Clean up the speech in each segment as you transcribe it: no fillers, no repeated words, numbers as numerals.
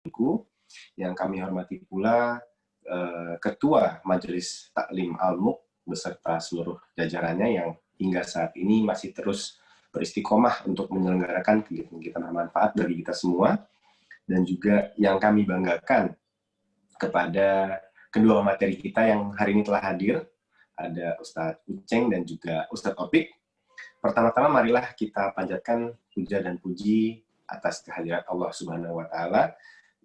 Minggu, yang kami hormati pula Ketua Majelis Taklim Al-Muq beserta seluruh jajarannya yang hingga saat ini masih terus beristiqomah untuk menyelenggarakan kegiatan-kegiatan bermanfaat bagi kita semua, dan juga yang kami banggakan kepada kedua materi kita yang hari ini telah hadir, ada Ustadz Uceng dan juga Ustadz Opik. Pertama-tama marilah kita panjatkan puja dan puji atas kehadirat Allah Subhanahu wa Ta'ala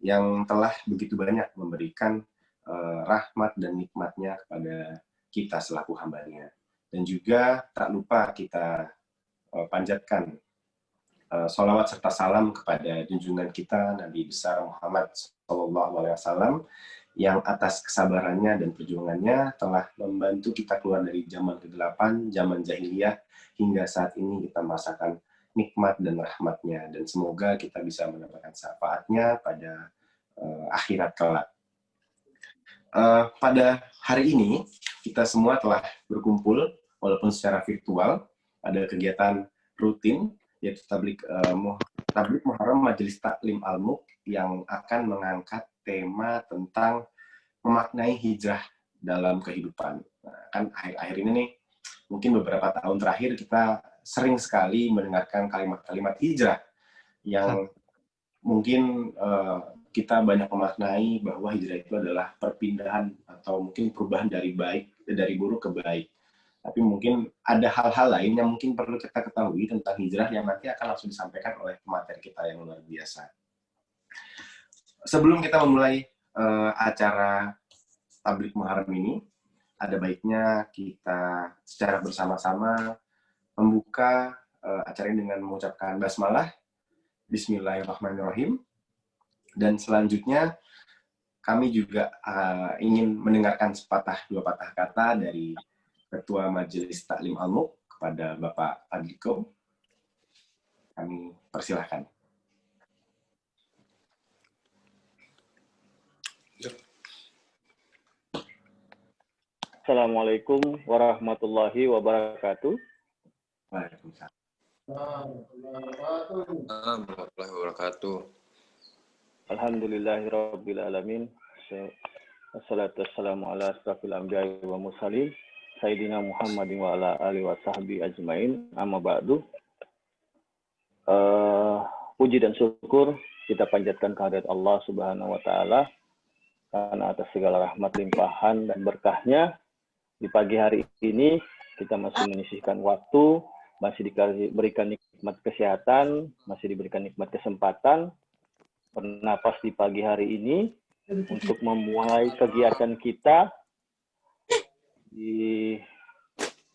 yang telah begitu banyak memberikan rahmat dan nikmatnya kepada kita selaku hambanya. Dan juga tak lupa kita panjatkan sholawat serta salam kepada junjungan kita Nabi besar Muhammad SAW yang atas kesabarannya dan perjuangannya telah membantu kita keluar dari zaman kegelapan, zaman jahiliyah, hingga saat ini kita merasakan nikmat dan rahmatnya, dan semoga kita bisa mendapatkan syafaatnya pada akhirat kelak. Pada hari ini kita semua telah berkumpul walaupun secara virtual pada kegiatan rutin yaitu tablik Muharram Majelis Taklim Al-Muq yang akan mengangkat tema tentang memaknai hijrah dalam kehidupan. Nah, kan akhir-akhir ini nih, mungkin beberapa tahun terakhir kita sering sekali mendengarkan kalimat-kalimat hijrah yang mungkin kita banyak memaknai bahwa hijrah itu adalah perpindahan atau mungkin perubahan dari buruk ke baik. Tapi mungkin ada hal-hal lain yang mungkin perlu kita ketahui tentang hijrah yang nanti akan langsung disampaikan oleh pemateri kita yang luar biasa. Sebelum kita memulai acara tablik Muharram ini, ada baiknya kita secara bersama-sama membuka acara ini dengan mengucapkan basmalah, Bismillahirrahmanirrahim. Dan selanjutnya kami juga ingin mendengarkan sepatah dua patah kata dari Ketua Majelis Taklim Al-Muq kepada Bapak Adliko. Kami persilahkan. Assalamualaikum warahmatullahi wabarakatuh. Waalaikumsalam warahmatullahi wabarakatuh. Alhamdulillahirabbil alamin. Wassalatu wassalamu ala asrofil anbiya'i wa mursalin Sayyidina Muhammadin wa ala alihi wa sahbihi ajmain. Amma ba'du. Puji dan syukur kita panjatkan kehadirat Allah Subhanahu wa Ta'ala karena atas segala rahmat, limpahan dan berkahnya di pagi hari ini kita masih menyisihkan waktu, masih diberikan nikmat kesehatan, masih diberikan nikmat kesempatan bernapas di pagi hari ini untuk memulai kegiatan kita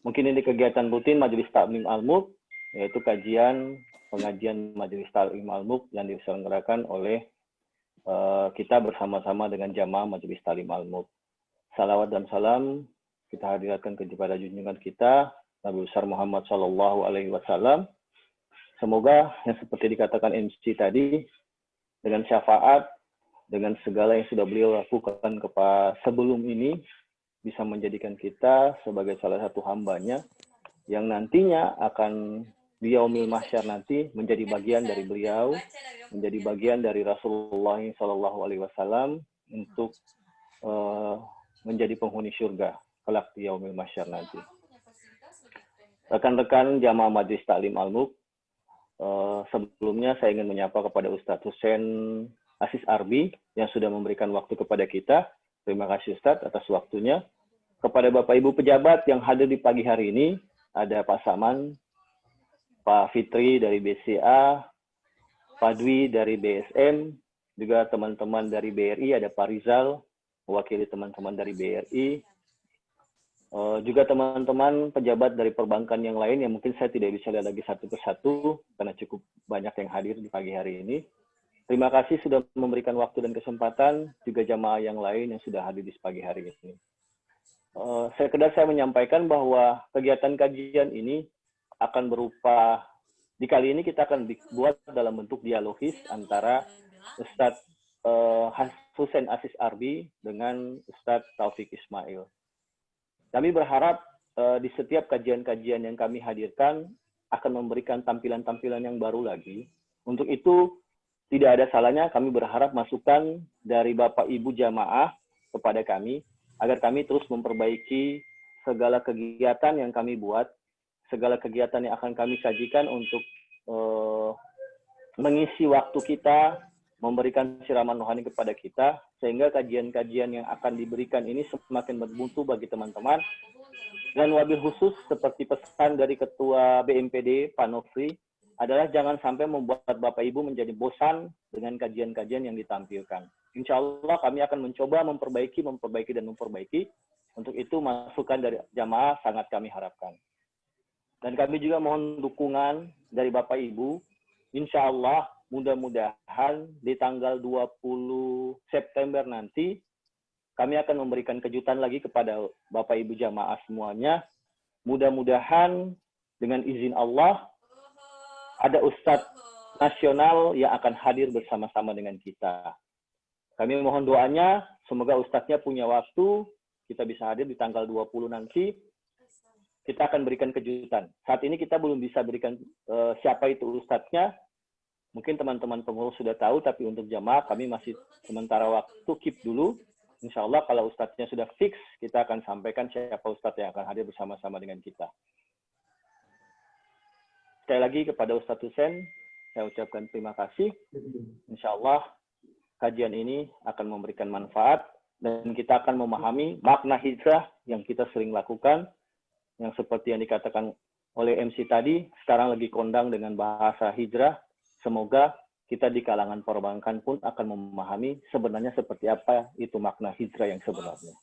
mungkin ini kegiatan rutin Majelis Taklim Al-Muq, yaitu pengajian Majelis Taklim Al-Muq yang diselenggarakan oleh kita bersama-sama dengan jamaah Majelis Taklim Al-Muq. Salawat dan salam kita hadirkan kepada junjungan kita Nabi besar Muhammad SAW. Semoga yang seperti dikatakan MC tadi, dengan syafaat, dengan segala yang sudah beliau lakukan sebelum ini, bisa menjadikan kita sebagai salah satu hambanya yang nantinya akan di yaumil mahsyar nanti menjadi bagian dari beliau, menjadi bagian dari Rasulullah SAW untuk menjadi penghuni surga kelak di yaumil mahsyar nanti. Rekan-rekan jamaah Majelis Taklim Al-Muq, sebelumnya saya ingin menyapa kepada Ustadz Hussein Asis Arbi yang sudah memberikan waktu kepada kita. Terima kasih Ustadz atas waktunya. Kepada Bapak Ibu pejabat yang hadir di pagi hari ini, ada Pak Saman, Pak Fitri dari BCA, Pak Dwi dari BSM, juga teman-teman dari BRI, ada Pak Rizal, mewakili teman-teman dari BRI, juga teman-teman pejabat dari perbankan yang lain yang mungkin saya tidak bisa lihat lagi satu persatu karena cukup banyak yang hadir di pagi hari ini. Terima kasih sudah memberikan waktu dan kesempatan, juga jamaah yang lain yang sudah hadir di pagi hari ini. Saya menyampaikan bahwa kegiatan kajian ini akan berupa, di kali ini kita akan dibuat dalam bentuk dialogis antara Ustadz Hussein Asis Arbi dengan Ustadz Taufik Ismail. Kami berharap di setiap kajian-kajian yang kami hadirkan akan memberikan tampilan-tampilan yang baru lagi. Untuk itu, tidak ada salahnya kami berharap masukan dari Bapak Ibu jamaah kepada kami, agar kami terus memperbaiki segala kegiatan yang kami buat, segala kegiatan yang akan kami sajikan untuk mengisi waktu kita, memberikan siraman rohani kepada kita, sehingga kajian-kajian yang akan diberikan ini semakin bermutu bagi teman-teman. Dan wabil khusus seperti pesan dari Ketua BMPD, Pak Nofri, adalah jangan sampai membuat Bapak Ibu menjadi bosan dengan kajian-kajian yang ditampilkan. Insya Allah kami akan mencoba memperbaiki. Untuk itu masukan dari jamaah sangat kami harapkan. Dan kami juga mohon dukungan dari Bapak Ibu. Insya Allah mudah-mudahan di tanggal 20 September nanti kami akan memberikan kejutan lagi kepada Bapak Ibu jamaah semuanya. Mudah-mudahan dengan izin Allah ada Ustadz nasional yang akan hadir bersama-sama dengan kita. Kami mohon doanya, semoga Ustadznya punya waktu, kita bisa hadir di tanggal 20 nanti. Kita akan berikan kejutan. Saat ini kita belum bisa berikan siapa itu Ustadznya. Mungkin teman-teman pengurus sudah tahu, tapi untuk jamaah kami masih sementara waktu keep dulu. Insya Allah kalau Ustadznya sudah fix, kita akan sampaikan siapa Ustadz yang akan hadir bersama-sama dengan kita. Sekali lagi kepada Ustadz Husein, saya ucapkan terima kasih. Insya Allah kajian ini akan memberikan manfaat dan kita akan memahami makna hijrah yang kita sering lakukan, yang seperti yang dikatakan oleh MC tadi, sekarang lagi kondang dengan bahasa hijrah. Semoga kita di kalangan perbankan pun akan memahami sebenarnya seperti apa itu makna hijrah yang sebenarnya.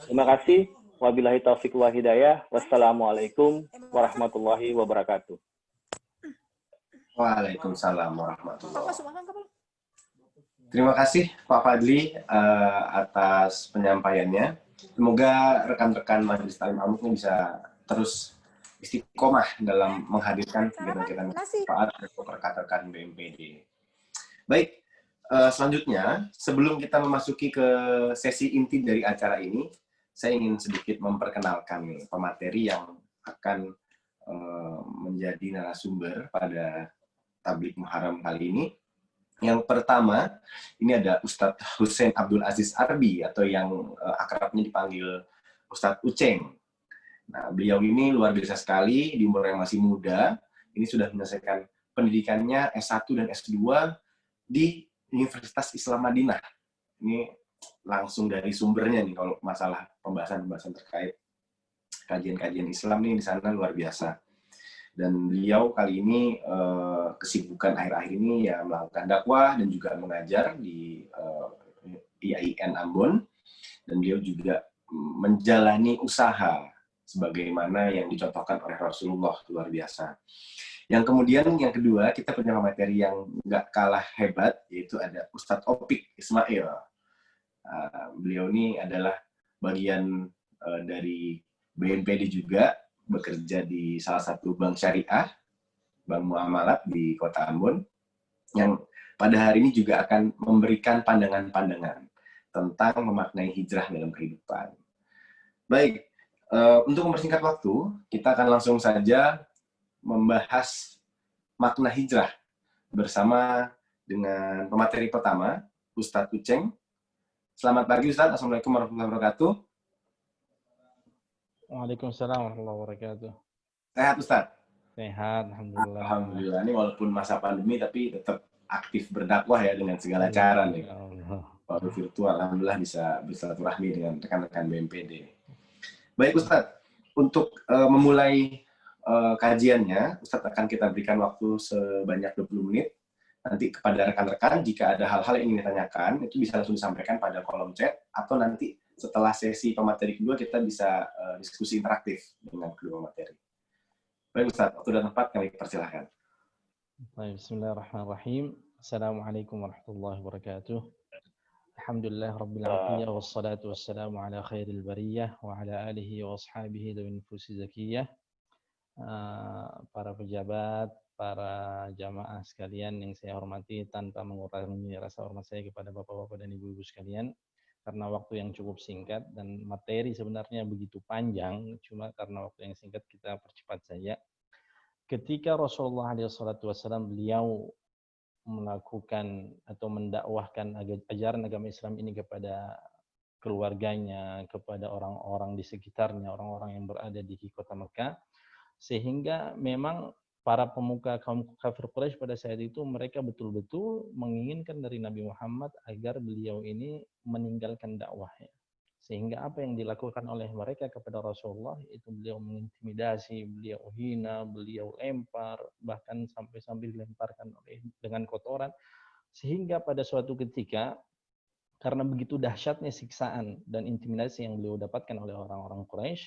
Terima kasih. Wabillahi taufiq wal hidayah. Wassalamualaikum warahmatullahi wabarakatuh. Waalaikumsalam warahmatullahi wabarakatuh. Terima kasih Pak Fadli atas penyampaiannya. Semoga rekan-rekan Majelis Taklim Al-Mulk ini bisa terus istiqomah dalam menghadirkan kegiatan-kegiatan manfaat untuk rekan-rekan BMPD. Baik, selanjutnya sebelum kita memasuki ke sesi inti dari acara ini, saya ingin sedikit memperkenalkan pemateri yang akan menjadi narasumber pada Tabligh Muharram kali ini. Yang pertama, ini ada Ustadz Husein Abdul Aziz Arbi, atau yang akrabnya dipanggil Ustadz Uceng. Nah, beliau ini luar biasa sekali, di umur yang masih muda. Ini sudah menyelesaikan pendidikannya S1 dan S2 di Universitas Islam Madinah. Ini langsung dari sumbernya nih, kalau masalah pembahasan-pembahasan terkait kajian-kajian Islam nih di sana luar biasa. Dan beliau kali ini kesibukan akhir-akhir ini ya melakukan dakwah dan juga mengajar di IAIN Ambon, dan beliau juga menjalani usaha sebagaimana yang dicontohkan oleh Rasulullah, luar biasa. Yang kemudian yang kedua, kita punya materi yang nggak kalah hebat, yaitu ada Ustadz Opik Ismail. Beliau ini adalah bagian dari BMPD juga, bekerja di salah satu bank syariah, Bank Muamalat di Kota Ambon, yang pada hari ini juga akan memberikan pandangan-pandangan tentang memaknai hijrah dalam kehidupan. Baik, untuk mempersingkat waktu, kita akan langsung saja membahas makna hijrah bersama dengan pemateri pertama, Ustadz Uceng. Selamat pagi Ustadz, Assalamualaikum warahmatullahi wabarakatuh. Waalaikumsalam warahmatullahi wabarakatuh. Sehat Ustadz? Sehat, alhamdulillah. Alhamdulillah, ini walaupun masa pandemi tapi tetap aktif berdakwah ya dengan segala cara nih. Walau virtual, alhamdulillah bisa bersilaturahmi dengan rekan-rekan BMPD. Baik Ustadz, untuk memulai kajiannya, Ustadz akan kita berikan waktu sebanyak 20 menit. Nanti kepada rekan-rekan, jika ada hal-hal yang ingin ditanyakan, itu bisa langsung disampaikan pada kolom chat, atau nanti setelah sesi pemateri kedua, kita bisa diskusi interaktif dengan kedua materi. Baik Ustadz, waktu dan tempat kami persilahkan. Bismillahirrahmanirrahim. Assalamualaikum warahmatullahi wabarakatuh. Alhamdulillah Rabbil Alamin, wassalatu wassalamu ala khairil bariyah, wa ala alihi wa ashabihi dawin fusi zakiyah. Para pejabat, para jamaah sekalian yang saya hormati, tanpa mengurangi rasa hormat saya kepada bapak-bapak dan ibu-ibu sekalian, karena waktu yang cukup singkat dan materi sebenarnya begitu panjang, cuma karena waktu yang singkat kita percepat saja. Ketika Rasulullah SAW beliau melakukan atau mendakwahkan ajaran agama Islam ini kepada keluarganya, kepada orang-orang di sekitarnya, orang-orang yang berada di kota Mekah, sehingga memang para pemuka kaum kafir Quraisy pada saat itu mereka betul-betul menginginkan dari Nabi Muhammad agar beliau ini meninggalkan dakwahnya. Sehingga apa yang dilakukan oleh mereka kepada Rasulullah itu beliau mengintimidasi, beliau hina, beliau lempar, bahkan sampai dilemparkan dengan kotoran. Sehingga pada suatu ketika, karena begitu dahsyatnya siksaan dan intimidasi yang beliau dapatkan oleh orang-orang Quraisy,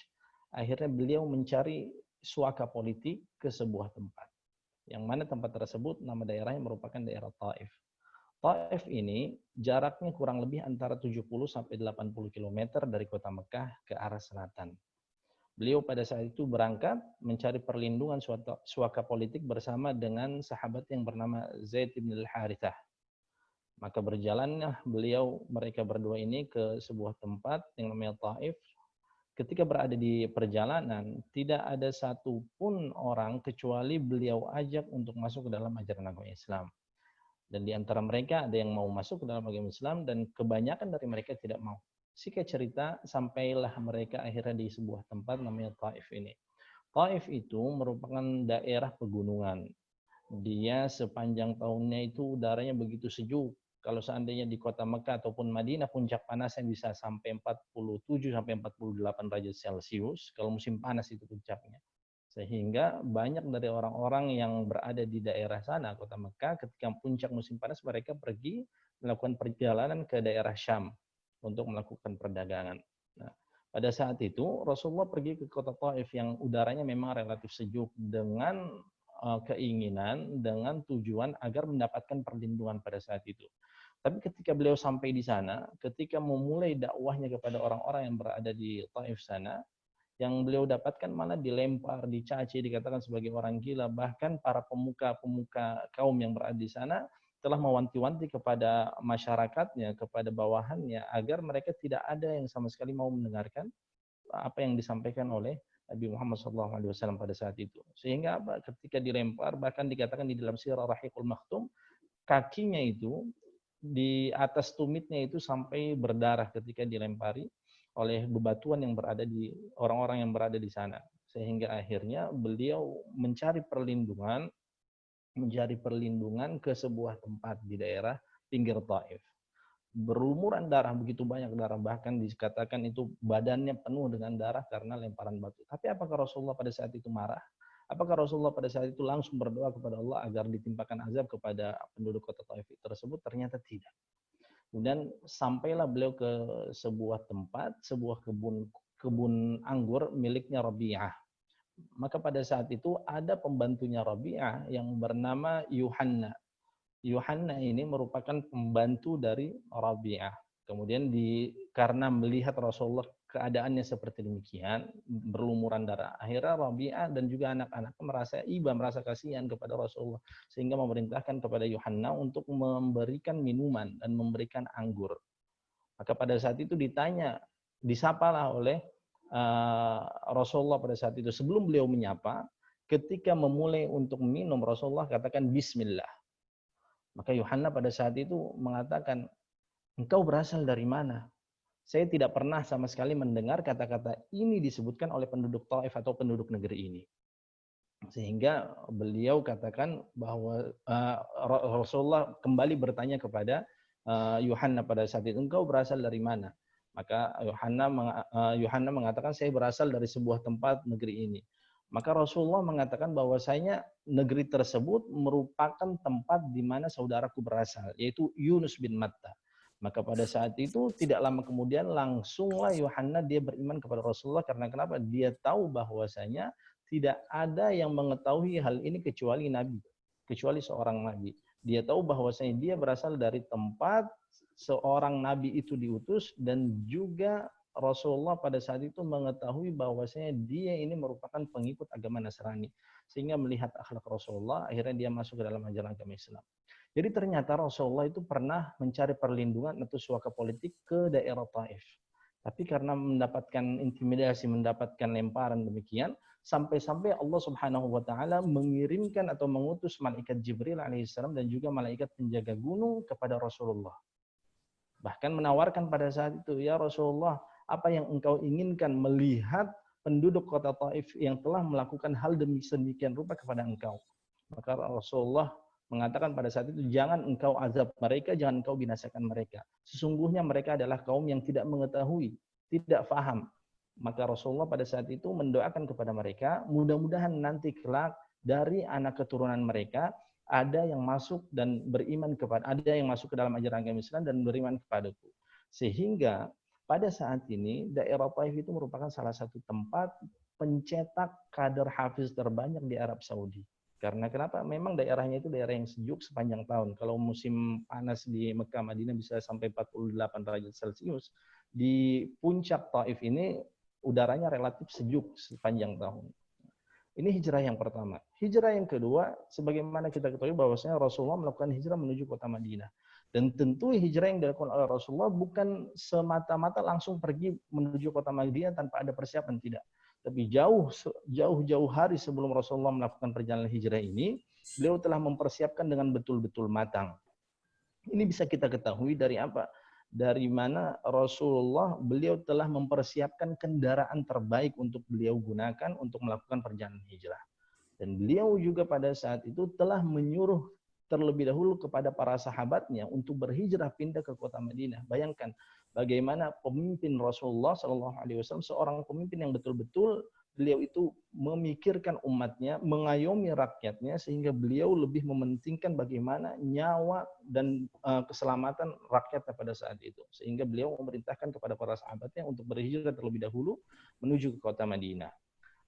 akhirnya beliau mencari suaka politik ke sebuah tempat. Yang mana tempat tersebut nama daerahnya merupakan daerah Taif. Taif ini jaraknya kurang lebih antara 70 sampai 80 km dari kota Mekah ke arah selatan. Beliau pada saat itu berangkat mencari perlindungan suaka politik bersama dengan sahabat yang bernama Zaid bin al-Harithah. Maka berjalanlah mereka berdua ini ke sebuah tempat yang namanya Taif. Ketika berada di perjalanan, tidak ada satupun orang kecuali beliau ajak untuk masuk ke dalam ajaran agama Islam. Dan di antara mereka ada yang mau masuk ke dalam agama Islam dan kebanyakan dari mereka tidak mau. Singkat cerita, sampailah mereka akhirnya di sebuah tempat namanya Taif ini. Taif itu merupakan daerah pegunungan. Dia sepanjang tahunnya itu udaranya begitu sejuk. Kalau seandainya di kota Mekah ataupun Madinah puncak panasnya bisa sampai 47 sampai 48 derajat Celcius kalau musim panas itu puncaknya. Sehingga banyak dari orang-orang yang berada di daerah sana, kota Mekah, ketika puncak musim panas mereka pergi melakukan perjalanan ke daerah Syam untuk melakukan perdagangan. Nah, pada saat itu Rasulullah pergi ke kota Taif yang udaranya memang relatif sejuk dengan keinginan, dengan tujuan agar mendapatkan perlindungan pada saat itu. Tapi ketika beliau sampai di sana, ketika memulai dakwahnya kepada orang-orang yang berada di Taif sana, yang beliau dapatkan malah dilempar, dicaci, dikatakan sebagai orang gila. Bahkan para pemuka-pemuka kaum yang berada di sana telah mewanti-wanti kepada masyarakatnya, kepada bawahannya, agar mereka tidak ada yang sama sekali mau mendengarkan apa yang disampaikan oleh Nabi Muhammad SAW pada saat itu. Sehingga apa? Ketika dilempar, bahkan dikatakan di dalam sirah Rahiqul Maktum, kakinya itu, di atas tumitnya itu sampai berdarah ketika dilempari oleh bebatuan yang berada di orang-orang yang berada di sana, sehingga akhirnya beliau mencari perlindungan ke sebuah tempat di daerah pinggir Taif. Berlumuran darah, begitu banyak darah, bahkan dikatakan itu badannya penuh dengan darah karena lemparan batu. Tapi apakah Rasulullah pada saat itu marah? Apakah Rasulullah pada saat itu langsung berdoa kepada Allah agar ditimpakan azab kepada penduduk kota Taif tersebut? Ternyata tidak. Kemudian sampailah beliau ke sebuah tempat, sebuah kebun anggur miliknya Rabi'ah. Maka pada saat itu ada pembantunya Rabi'ah yang bernama Yuhanna. Yuhanna ini merupakan pembantu dari Rabi'ah. Kemudian karena melihat Rasulullah keadaannya seperti demikian, berlumuran darah, akhirnya Rabi'ah dan juga anak-anak merasa kasihan kepada Rasulullah, sehingga memerintahkan kepada Yuhanna untuk memberikan minuman dan memberikan anggur. Maka pada saat itu disapalah oleh Rasulullah pada saat itu. Sebelum beliau menyapa, ketika memulai untuk minum, Rasulullah katakan Bismillah. Maka Yuhanna pada saat itu mengatakan, engkau berasal dari mana? Saya tidak pernah sama sekali mendengar kata-kata ini disebutkan oleh penduduk Taif atau penduduk negeri ini. Sehingga beliau katakan bahwa Rasulullah kembali bertanya kepada Yuhanna pada saat itu, engkau berasal dari mana? Maka Yuhanna mengatakan, saya berasal dari sebuah tempat negeri ini. Maka Rasulullah mengatakan bahwasanya negeri tersebut merupakan tempat di mana saudaraku berasal, yaitu Yunus bin Matta. Maka pada saat itu tidak lama kemudian langsunglah Yuhanna dia beriman kepada Rasulullah. Karena kenapa? Dia tahu bahwasanya tidak ada yang mengetahui hal ini kecuali Nabi, kecuali seorang Nabi. Dia tahu bahwasanya dia berasal dari tempat seorang Nabi itu diutus, dan juga Rasulullah pada saat itu mengetahui bahwasanya dia ini merupakan pengikut agama Nasrani. Sehingga melihat akhlak Rasulullah, akhirnya dia masuk ke dalam ajaran agama Islam. Jadi ternyata Rasulullah itu pernah mencari perlindungan atau suaka politik ke daerah Taif. Tapi karena mendapatkan intimidasi, mendapatkan lemparan demikian, sampai-sampai Allah Subhanahu wa taala mengirimkan atau mengutus malaikat Jibril alaihissalam dan juga malaikat penjaga gunung kepada Rasulullah. Bahkan menawarkan pada saat itu, ya Rasulullah, apa yang engkau inginkan melihat penduduk kota Taif yang telah melakukan hal demikian rupa kepada engkau. Maka Rasulullah mengatakan pada saat itu, jangan engkau azab mereka, jangan engkau binasakan mereka. Sesungguhnya mereka adalah kaum yang tidak mengetahui, tidak faham. Maka Rasulullah pada saat itu mendoakan kepada mereka, mudah-mudahan nanti kelak dari anak keturunan mereka ada yang masuk dan beriman kepada, ada yang masuk ke dalam ajaran agama Islam dan beriman kepadaku. Sehingga pada saat ini daerah Taif itu merupakan salah satu tempat pencetak kader hafiz terbanyak di Arab Saudi. Karena kenapa? Memang daerahnya itu daerah yang sejuk sepanjang tahun. Kalau musim panas di Mekah Madinah bisa sampai 48 derajat Celcius, di puncak Taif ini udaranya relatif sejuk sepanjang tahun. Ini hijrah yang pertama. Hijrah yang kedua, sebagaimana kita ketahui bahwasanya Rasulullah melakukan hijrah menuju kota Madinah. Dan tentu hijrah yang dilakukan oleh Rasulullah bukan semata-mata langsung pergi menuju kota Madinah tanpa ada persiapan, tidak. Tapi jauh-jauh hari sebelum Rasulullah melakukan perjalanan hijrah ini, beliau telah mempersiapkan dengan betul-betul matang. Ini bisa kita ketahui dari apa? Dari mana Rasulullah beliau telah mempersiapkan kendaraan terbaik untuk beliau gunakan untuk melakukan perjalanan hijrah. Dan beliau juga pada saat itu telah menyuruh terlebih dahulu kepada para sahabatnya untuk berhijrah pindah ke kota Madinah. Bayangkan bagaimana pemimpin Rasulullah SAW, seorang pemimpin yang betul-betul beliau itu memikirkan umatnya, mengayomi rakyatnya, sehingga beliau lebih mementingkan bagaimana nyawa dan keselamatan rakyatnya pada saat itu. Sehingga beliau memerintahkan kepada para sahabatnya untuk berhijrah terlebih dahulu menuju ke kota Madinah.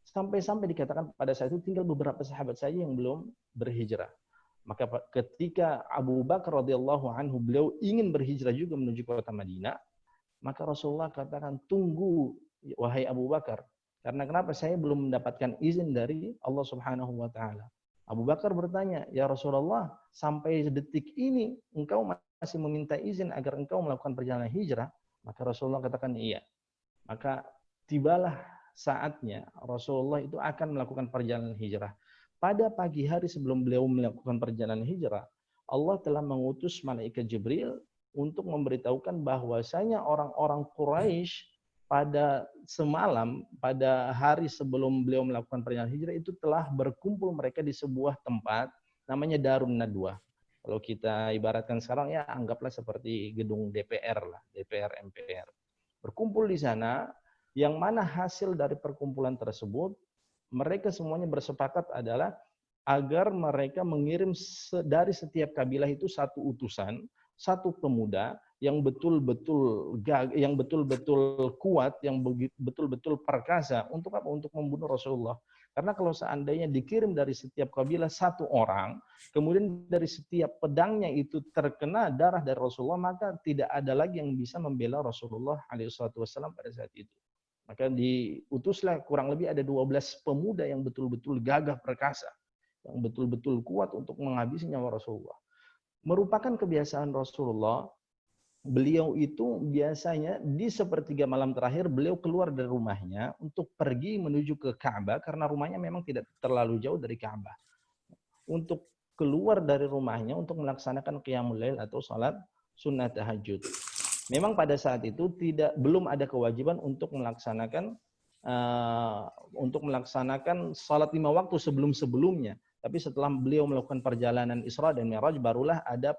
Sampai-sampai dikatakan pada saat itu tinggal beberapa sahabat saja yang belum berhijrah. Maka ketika Abu Bakar radhiyallahu anhu beliau ingin berhijrah juga menuju kota Madinah, maka Rasulullah katakan, tunggu wahai Abu Bakar. Karena kenapa? Saya belum mendapatkan izin dari Allah Subhanahu wa taala. Abu Bakar bertanya, "Ya Rasulullah, sampai detik ini engkau masih meminta izin agar engkau melakukan perjalanan hijrah?" Maka Rasulullah katakan, "Iya." Maka tibalah saatnya Rasulullah itu akan melakukan perjalanan hijrah. Pada pagi hari sebelum beliau melakukan perjalanan hijrah, Allah telah mengutus malaikat Jibril untuk memberitahukan bahwasanya orang-orang Quraisy pada semalam, pada hari sebelum beliau melakukan perjalanan hijrah itu telah berkumpul mereka di sebuah tempat namanya Darun Nadwah. Kalau kita ibaratkan sekarang ya anggaplah seperti gedung DPR lah, DPR MPR. Berkumpul di sana, yang mana hasil dari perkumpulan tersebut, mereka semuanya bersepakat adalah agar mereka mengirim dari setiap kabilah itu satu utusan, satu pemuda yang betul-betul kuat, yang betul-betul perkasa untuk apa? Untuk membunuh Rasulullah. Karena kalau seandainya dikirim dari setiap kabilah satu orang, kemudian dari setiap pedangnya itu terkena darah dari Rasulullah, maka tidak ada lagi yang bisa membela Rasulullah SAW pada saat itu. Maka diutuslah kurang lebih ada 12 pemuda yang betul-betul gagah perkasa, yang betul-betul kuat untuk menghabisi nyawa Rasulullah. Merupakan kebiasaan Rasulullah, beliau itu biasanya di sepertiga malam terakhir beliau keluar dari rumahnya untuk pergi menuju ke Ka'bah, karena rumahnya memang tidak terlalu jauh dari Ka'bah. Untuk keluar dari rumahnya untuk melaksanakan qiyamul lail atau salat sunnah tahajud. Memang pada saat itu belum ada kewajiban untuk melaksanakan salat 5 waktu sebelum-sebelumnya. Tapi setelah beliau melakukan perjalanan Isra dan Mi'raj, barulah ada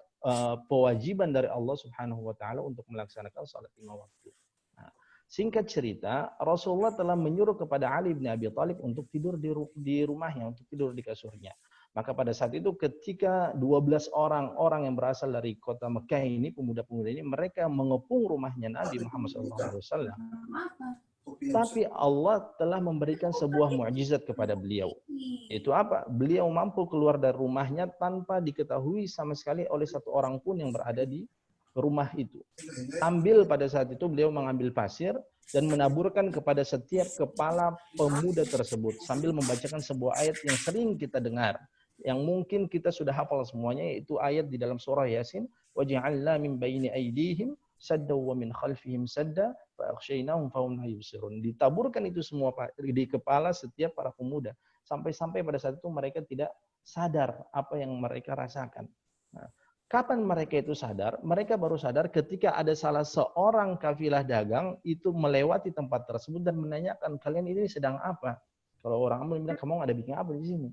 kewajiban dari Allah Subhanahu wa taala untuk melaksanakan salat 5 waktu. Nah, singkat cerita, Rasulullah telah menyuruh kepada Ali bin Abi Thalib untuk tidur di rumahnya, untuk tidur di kasurnya. Maka pada saat itu ketika 12 orang yang berasal dari kota Mekah ini, pemuda-pemuda ini, mereka mengepung rumahnya Nabi Muhammad SAW. Tapi Allah telah memberikan sebuah mukjizat kepada beliau. Itu apa? Beliau mampu keluar dari rumahnya tanpa diketahui sama sekali oleh satu orang pun yang berada di rumah itu. Pada saat itu beliau mengambil pasir dan menaburkan kepada setiap kepala pemuda tersebut sambil membacakan sebuah ayat yang sering kita dengar, yang mungkin kita sudah hafal semuanya, yaitu ayat di dalam surah Yasin, waj'alna min baini aydihim sadda wa min khalfihim sadda fa aghshaynahum fahum la yubsirun. Ditaburkan itu semua di kepala setiap para pemuda. Sampai-sampai pada saat itu mereka tidak sadar apa yang mereka rasakan. Nah, kapan mereka itu sadar? Mereka baru sadar ketika ada salah seorang kafilah dagang itu melewati tempat tersebut dan menanyakan, kalian ini sedang apa? Kalau orang Amun bilang, kamu ada bikin apa di sini?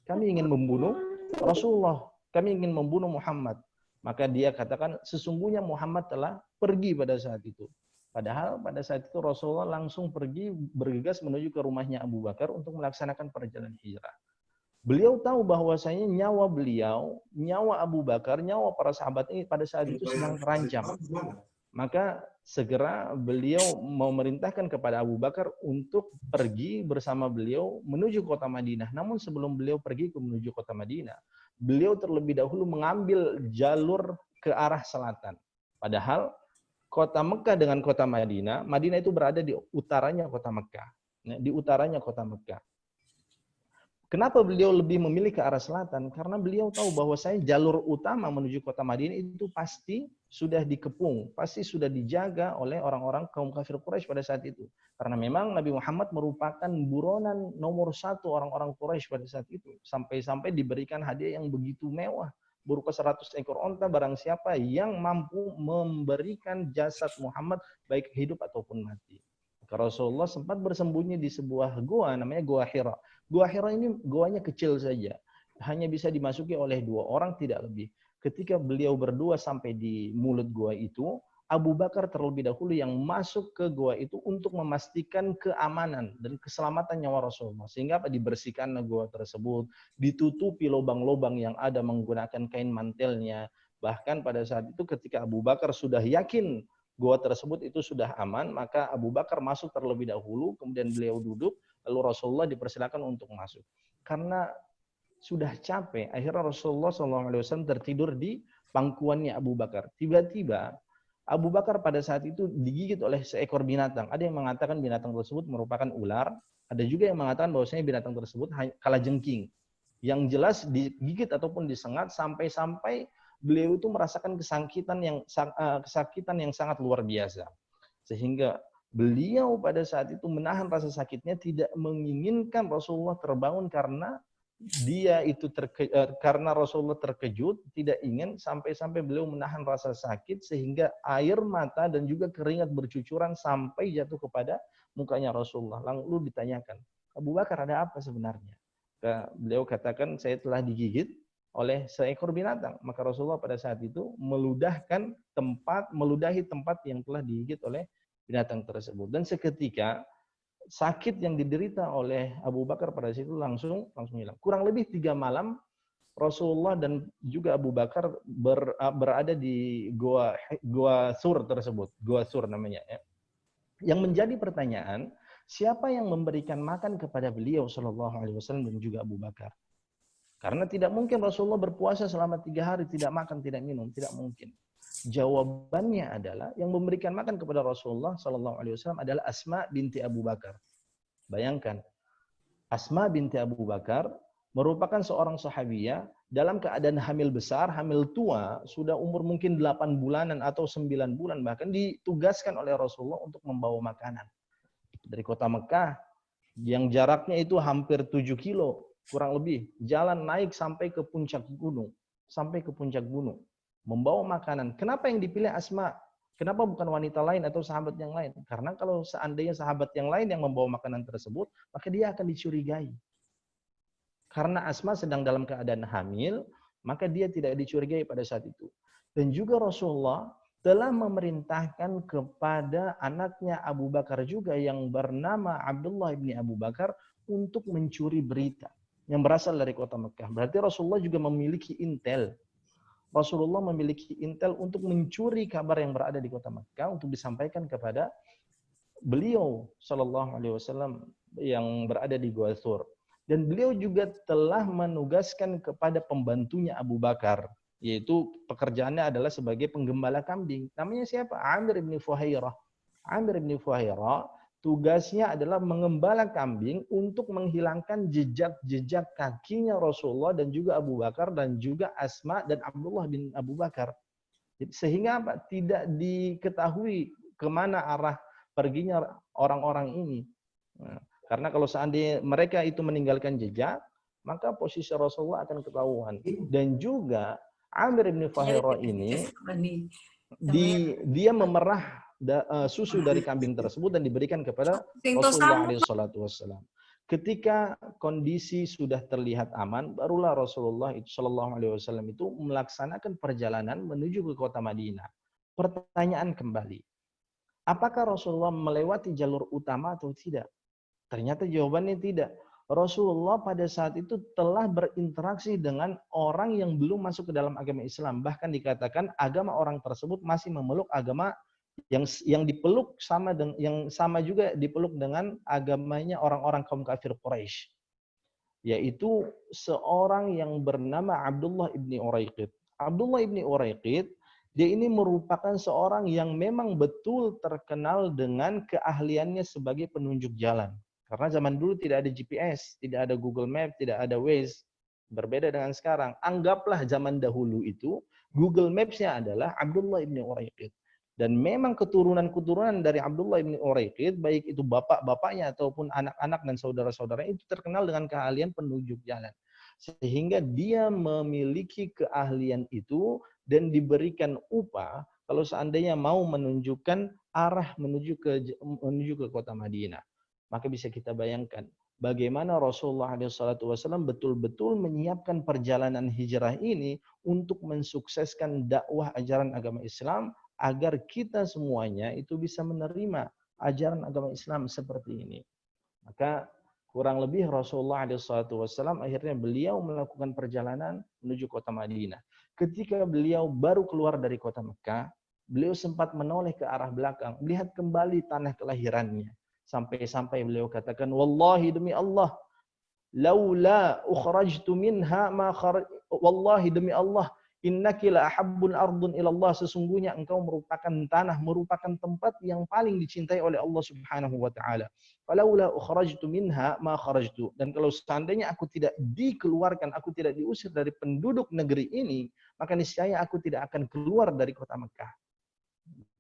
Kami ingin membunuh Rasulullah. Kami ingin membunuh Muhammad. Maka dia katakan, sesungguhnya Muhammad telah pergi pada saat itu. Padahal pada saat itu Rasulullah langsung pergi bergegas menuju ke rumahnya Abu Bakar untuk melaksanakan perjalanan hijrah. Beliau tahu bahwasanya nyawa beliau, nyawa Abu Bakar, nyawa para sahabat ini pada saat itu sedang terancam. Maka segera beliau memerintahkan kepada Abu Bakar untuk pergi bersama beliau menuju kota Madinah. Namun sebelum beliau pergi menuju kota Madinah, beliau terlebih dahulu mengambil jalur ke arah selatan. Padahal kota Mekah dengan kota Madinah, Madinah itu berada di utaranya kota Mekah. Di utaranya kota Mekah. Kenapa beliau lebih memilih ke arah selatan? Karena beliau tahu bahwa jalur utama menuju kota Madinah itu pasti sudah dikepung, pasti sudah dijaga oleh orang-orang kaum kafir Quraisy pada saat itu. Karena memang Nabi Muhammad merupakan buronan nomor 1 orang-orang Quraisy pada saat itu. Sampai-sampai diberikan hadiah yang begitu mewah. Berupa 100 ekor onta barang siapa yang mampu memberikan jasad Muhammad baik hidup ataupun mati. Rasulullah sempat bersembunyi di sebuah gua namanya Gua Hira. Gua Hira ini goanya kecil saja. Hanya bisa dimasuki oleh 2 orang, tidak lebih. Ketika beliau berdua sampai di mulut gua itu, Abu Bakar terlebih dahulu yang masuk ke gua itu untuk memastikan keamanan dan keselamatan nyawa Rasulullah. Sehingga dibersihkan gua tersebut, ditutupi lubang-lubang yang ada menggunakan kain mantelnya. Bahkan pada saat itu ketika Abu Bakar sudah yakin gua tersebut itu sudah aman, maka Abu Bakar masuk terlebih dahulu, kemudian beliau duduk, lalu Rasulullah dipersilakan untuk masuk. Karena sudah capek, akhirnya Rasulullah SAW tertidur di pangkuannya Abu Bakar. Tiba-tiba Abu Bakar pada saat itu digigit oleh seekor binatang. Ada yang mengatakan binatang tersebut merupakan ular, ada juga yang mengatakan bahwasanya binatang tersebut kalajengking. Yang jelas digigit ataupun disengat sampai-sampai beliau itu merasakan kesakitan yang sangat luar biasa. Sehingga beliau pada saat itu menahan rasa sakitnya, tidak menginginkan Rasulullah terbangun karena karena Rasulullah terkejut, tidak ingin sampai-sampai beliau menahan rasa sakit sehingga air mata dan juga keringat bercucuran sampai jatuh kepada mukanya Rasulullah. Lalu ditanyakan, Abu Bakar ada apa sebenarnya? Beliau katakan, saya telah digigit oleh seekor binatang. Maka Rasulullah pada saat itu meludahi tempat yang telah digigit oleh binatang tersebut. Dan seketika sakit yang diderita oleh Abu Bakar pada situ langsung hilang. Kurang lebih 3 malam Rasulullah dan juga Abu Bakar berada di Gua Sur tersebut. Gua Sur namanya. Ya. Yang menjadi pertanyaan, siapa yang memberikan makan kepada beliau SAW dan juga Abu Bakar? Karena tidak mungkin Rasulullah berpuasa selama 3 hari, tidak makan, tidak minum. Tidak mungkin. Jawabannya adalah yang memberikan makan kepada Rasulullah SAW adalah Asma binti Abu Bakar. Bayangkan, Asma binti Abu Bakar merupakan seorang sahabiyah dalam keadaan hamil besar, hamil tua, sudah umur mungkin 8 bulanan atau 9 bulan, bahkan ditugaskan oleh Rasulullah untuk membawa makanan. Dari kota Mekah, yang jaraknya itu hampir 7 kilo, kurang lebih, jalan naik sampai ke puncak gunung. Membawa makanan. Kenapa yang dipilih Asma? Kenapa bukan wanita lain atau sahabat yang lain? Karena kalau seandainya sahabat yang lain yang membawa makanan tersebut, maka dia akan dicurigai. Karena Asma sedang dalam keadaan hamil, maka dia tidak dicurigai pada saat itu. Dan juga Rasulullah telah memerintahkan kepada anaknya Abu Bakar juga yang bernama Abdullah bin Abu Bakar untuk mencuri berita yang berasal dari kota Mekah. Berarti Rasulullah juga memiliki intel. Rasulullah memiliki intel untuk mencuri kabar yang berada di kota Mekah untuk disampaikan kepada beliau Shallallahu Alaihi Wasallam yang berada di Gua Sur. Dan beliau juga telah menugaskan kepada pembantunya Abu Bakar, yaitu pekerjaannya adalah sebagai penggembala kambing. Namanya siapa? Amir bin Fuhairah. Amir bin Fuhairah tugasnya adalah mengembala kambing untuk menghilangkan jejak-jejak kakinya Rasulullah dan juga Abu Bakar dan juga Asma dan Abdullah bin Abu Bakar. Sehingga apa? Tidak diketahui kemana arah perginya orang-orang ini. Nah, karena kalau seandainya mereka itu meninggalkan jejak, maka posisi Rasulullah akan ketahuan. Dan juga Amir bin Fuhairah ini dia memerah susu dari kambing tersebut dan diberikan kepada Rasulullah SAW. Ketika kondisi sudah terlihat aman, barulah Rasulullah SAW itu melaksanakan perjalanan menuju ke kota Madinah. Pertanyaan kembali, apakah Rasulullah melewati jalur utama atau tidak? Ternyata jawabannya tidak. Rasulullah pada saat itu telah berinteraksi dengan orang yang belum masuk ke dalam agama Islam. Bahkan dikatakan agama orang tersebut masih memeluk agama yang dipeluk yang sama juga dipeluk dengan agamanya orang-orang kaum kafir Quraisy, yaitu seorang yang bernama Abdullah ibni Uraiqid. Abdullah ibni Uraiqid, dia ini merupakan seorang yang memang betul terkenal dengan keahliannya sebagai penunjuk jalan. Karena zaman dulu tidak ada GPS, tidak ada Google Map, tidak ada Waze. Berbeda dengan sekarang. Anggaplah zaman dahulu itu Google Maps-nya adalah Abdullah ibni Uraiqid. Dan memang keturunan-keturunan dari Abdullah ibn Uraiqid, baik itu bapak-bapaknya ataupun anak-anak dan saudara-saudaranya, itu terkenal dengan keahlian penunjuk jalan. Sehingga dia memiliki keahlian itu dan diberikan upah kalau seandainya mau menunjukkan arah menuju ke kota Madinah. Maka bisa kita bayangkan bagaimana Rasulullah SAW betul-betul menyiapkan perjalanan hijrah ini untuk mensukseskan dakwah ajaran agama Islam, agar kita semuanya itu bisa menerima ajaran agama Islam seperti ini. Maka kurang lebih Rasulullah SAW akhirnya beliau melakukan perjalanan menuju kota Madinah. Ketika beliau baru keluar dari kota Mekah, beliau sempat menoleh ke arah belakang, melihat kembali tanah kelahirannya. Sampai-sampai beliau katakan, wallahi demi Allah, laula ukhrajtu minha ma wallahi demi Allah, innaki la ahabbul ardun ilallah, sesungguhnya engkau merupakan tanah, merupakan tempat yang paling dicintai oleh Allah Subhanahu wa taala. Falaula ukhrajtu minha ma kharajtu, dan kalau seandainya aku tidak dikeluarkan, aku tidak diusir dari penduduk negeri ini, maka niscaya aku tidak akan keluar dari kota Mekah.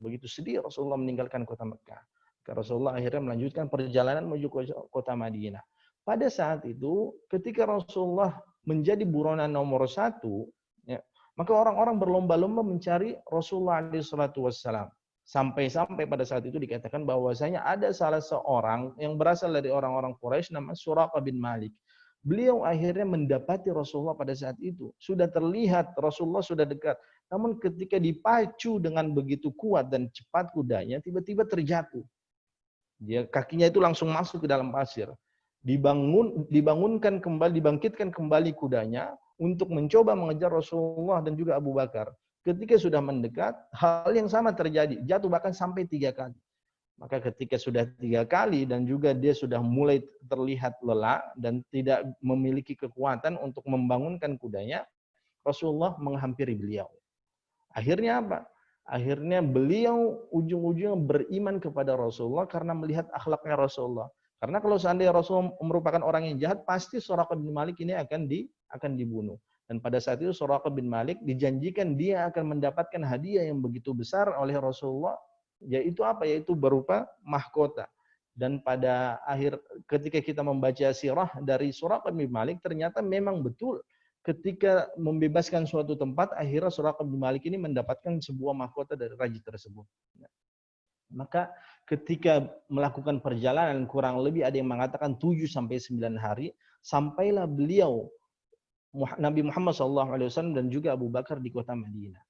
Begitu sedih Rasulullah meninggalkan kota Mekah. Rasulullah akhirnya melanjutkan perjalanan menuju kota Madinah. Pada saat itu, ketika Rasulullah menjadi buronan nomor 1, ya, maka orang-orang berlomba-lomba mencari Rasulullah SAW. Sampai-sampai pada saat itu dikatakan bahwasanya ada salah seorang yang berasal dari orang-orang Quraisy namanya Suraqah bin Malik. Beliau akhirnya mendapati Rasulullah pada saat itu. Sudah terlihat Rasulullah sudah dekat. Namun ketika dipacu dengan begitu kuat dan cepat kudanya, tiba-tiba terjatuh. Kakinya itu langsung masuk ke dalam pasir. Dibangkitkan kembali kudanya untuk mencoba mengejar Rasulullah dan juga Abu Bakar. Ketika sudah mendekat, hal yang sama terjadi. Jatuh bahkan sampai 3 kali. Maka ketika sudah 3 kali dan juga dia sudah mulai terlihat lelah dan tidak memiliki kekuatan untuk membangunkan kudanya, Rasulullah menghampiri beliau. Akhirnya apa? Akhirnya beliau ujung-ujungnya beriman kepada Rasulullah karena melihat akhlaknya Rasulullah. Karena kalau seandainya Rasul merupakan orang yang jahat, pasti Suraqah bin Malik ini akan dibunuh. Dan pada saat itu Suraqah bin Malik dijanjikan dia akan mendapatkan hadiah yang begitu besar oleh Rasulullah, yaitu apa? Yaitu berupa mahkota. Dan pada akhir ketika kita membaca sirah dari Suraqah bin Malik, ternyata memang betul ketika membebaskan suatu tempat, akhirnya Suraqah bin Malik ini mendapatkan sebuah mahkota dari raja tersebut. Maka ketika melakukan perjalanan kurang lebih ada yang mengatakan 7-9 hari, sampailah beliau Nabi Muhammad SAW dan juga Abu Bakar di kota Madinah.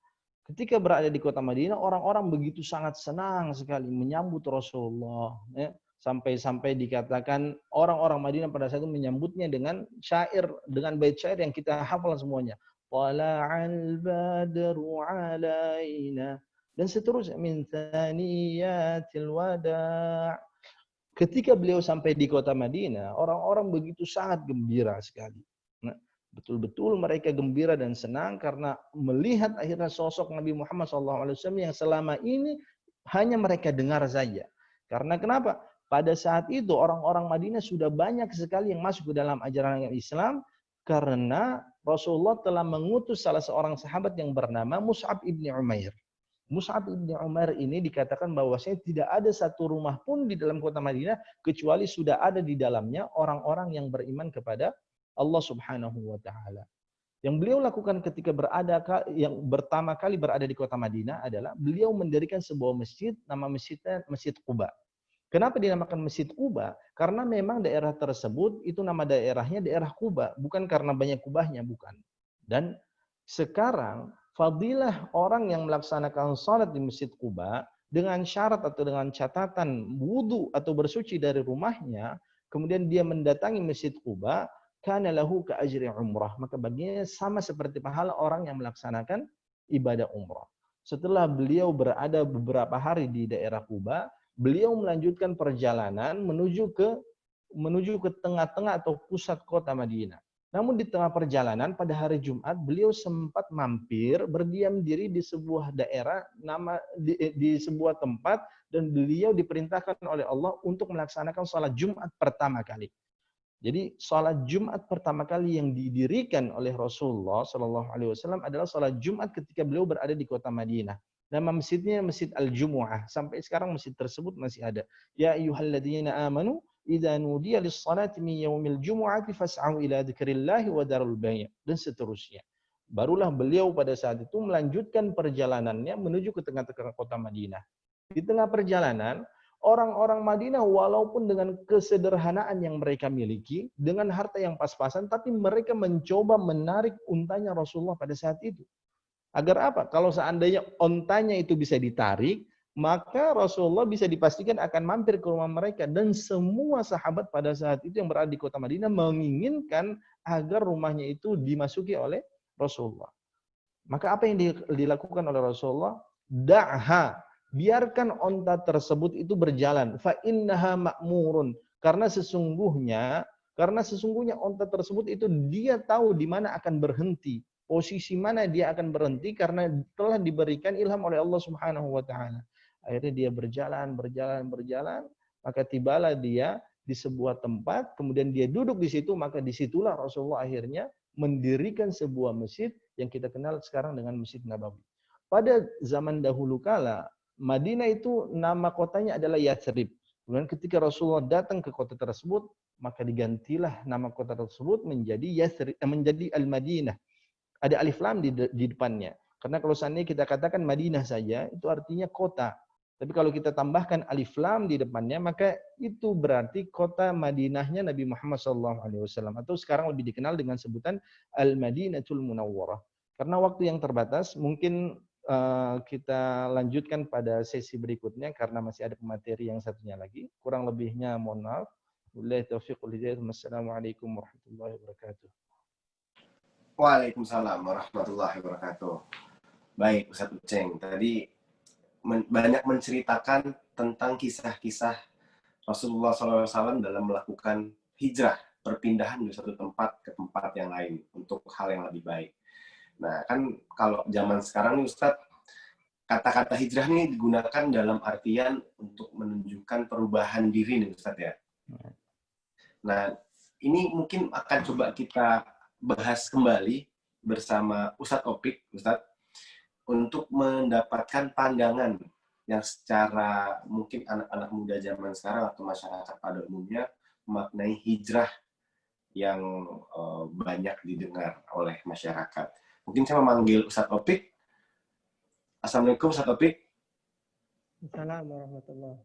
Ketika berada di kota Madinah, orang-orang begitu sangat senang sekali menyambut Rasulullah. Ya. Sampai-sampai dikatakan orang-orang Madinah pada saat itu menyambutnya dengan syair, dengan bait syair yang kita hafal semuanya. Tala'al badru alaina. Dan seterusnya, min thaniyatil wada'. Ketika beliau sampai di kota Madinah, orang-orang begitu sangat gembira sekali. Nah, betul-betul mereka gembira dan senang karena melihat akhirnya sosok Nabi Muhammad SAW yang selama ini hanya mereka dengar saja. Karena kenapa? Pada saat itu orang-orang Madinah sudah banyak sekali yang masuk ke dalam ajaran Islam karena Rasulullah telah mengutus salah seorang sahabat yang bernama Mus'ab ibni Umair. Mus'ab ibni Umair ini dikatakan bahwasanya tidak ada satu rumah pun di dalam kota Madinah kecuali sudah ada di dalamnya orang-orang yang beriman kepada Allah Subhanahu wa taala. Yang beliau lakukan ketika yang pertama kali berada di kota Madinah adalah beliau mendirikan sebuah masjid, nama masjidnya Masjid Quba. Kenapa dinamakan Masjid Quba? Karena memang daerah tersebut itu nama daerahnya daerah Quba, bukan karena banyak kubahnya, bukan. Dan sekarang fadilah orang yang melaksanakan salat di Masjid Quba dengan syarat atau dengan catatan wudu atau bersuci dari rumahnya, kemudian dia mendatangi Masjid Quba, kana lahu ka ajri umrah, maka baginya sama seperti pahala orang yang melaksanakan ibadah umrah. Setelah beliau berada beberapa hari di daerah Quba, beliau melanjutkan perjalanan menuju ke tengah-tengah atau pusat kota Madinah. Namun di tengah perjalanan pada hari Jumat beliau sempat mampir berdiam diri di sebuah daerah di sebuah tempat dan beliau diperintahkan oleh Allah untuk melaksanakan sholat Jumat pertama kali. Jadi sholat Jumat pertama kali yang didirikan oleh Rasulullah SAW adalah sholat Jumat ketika beliau berada di kota Madinah. Nama masjidnya Masjid Al-Jumu'ah. Sampai sekarang masjid tersebut masih ada. Ya ayyuhalladzina amanu idza nudiya lis-salati min yaumil jumu'ati fas'au ila dzikrillahi wa darul bai', dan seterusnya. Barulah beliau pada saat itu melanjutkan perjalanannya menuju ke tengah-tengah kota Madinah. Di tengah perjalanan, orang-orang Madinah walaupun dengan kesederhanaan yang mereka miliki, dengan harta yang pas-pasan, tapi mereka mencoba menarik untanya Rasulullah pada saat itu. Agar apa? Kalau seandainya ontanya itu bisa ditarik, maka Rasulullah bisa dipastikan akan mampir ke rumah mereka. Dan semua sahabat pada saat itu yang berada di kota Madinah menginginkan agar rumahnya itu dimasuki oleh Rasulullah. Maka apa yang dilakukan oleh Rasulullah? Da'ha, biarkan onta tersebut itu berjalan. Fa innaha ma'murun. Karena sesungguhnya onta tersebut itu dia tahu di mana akan berhenti. Posisi mana dia akan berhenti karena telah diberikan ilham oleh Allah Subhanahu wa taala. Akhirnya dia berjalan, maka tibalah dia di sebuah tempat, kemudian dia duduk di situ, maka disitulah Rasulullah akhirnya mendirikan sebuah masjid yang kita kenal sekarang dengan Masjid Nabawi. Pada zaman dahulu kala, Madinah itu nama kotanya adalah Yathrib. Kemudian ketika Rasulullah datang ke kota tersebut, maka digantilah nama kota tersebut menjadi Yathrib, menjadi Al-Madinah. Ada alif lam di depannya. Karena kalau seandainya kita katakan Madinah saja, itu artinya kota. Tapi kalau kita tambahkan alif lam di depannya, maka itu berarti kota Madinahnya Nabi Muhammad SAW. Atau sekarang lebih dikenal dengan sebutan Al-Madinatul Munawwarah. Karena waktu yang terbatas, mungkin kita lanjutkan pada sesi berikutnya karena masih ada pemateri yang satunya lagi. Kurang lebihnya mohon maaf. Wabillahi taufiq wal hidayah. Wassalamualaikum warahmatullahi wabarakatuh. Waalaikumsalam warahmatullahi wabarakatuh. Baik, Ustaz Uceng. Tadi banyak menceritakan tentang kisah-kisah Rasulullah SAW dalam melakukan hijrah, perpindahan dari satu tempat ke tempat yang lain untuk hal yang lebih baik. Nah, kan kalau zaman sekarang nih Ustaz, kata-kata hijrah ini digunakan dalam artian untuk menunjukkan perubahan diri nih Ustaz ya. Nah, ini mungkin akan coba kita bahas kembali bersama Ustadz Opik, Ustadz, untuk mendapatkan pandangan yang secara mungkin anak-anak muda zaman sekarang atau masyarakat pada umumnya memaknai hijrah yang banyak didengar oleh masyarakat. Mungkin saya memanggil Ustadz Opik. Assalamualaikum Ustadz Opik. Assalamualaikum warahmatullahi.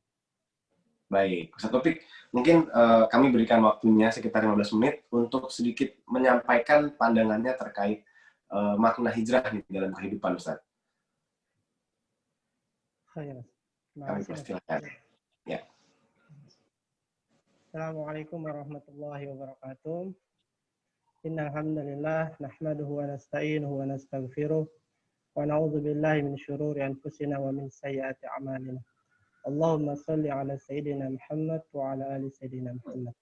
Baik, Ustadz Topik, mungkin kami berikan waktunya sekitar 15 menit untuk sedikit menyampaikan pandangannya terkait makna hijrah nih dalam kehidupan Ustadz. Kami persilakan. Ya. Assalamualaikum warahmatullahi wabarakatuh. Innal hamdalillah nahmaduhu wa nasta'inuhu wa nastaghfiruh wa na'udzu billahi min syururi anfusina wa min sayyiati a'malina. Allahumma sholli ala Sayyidina Muhammad wa ala ali Sayyidina Muhammad.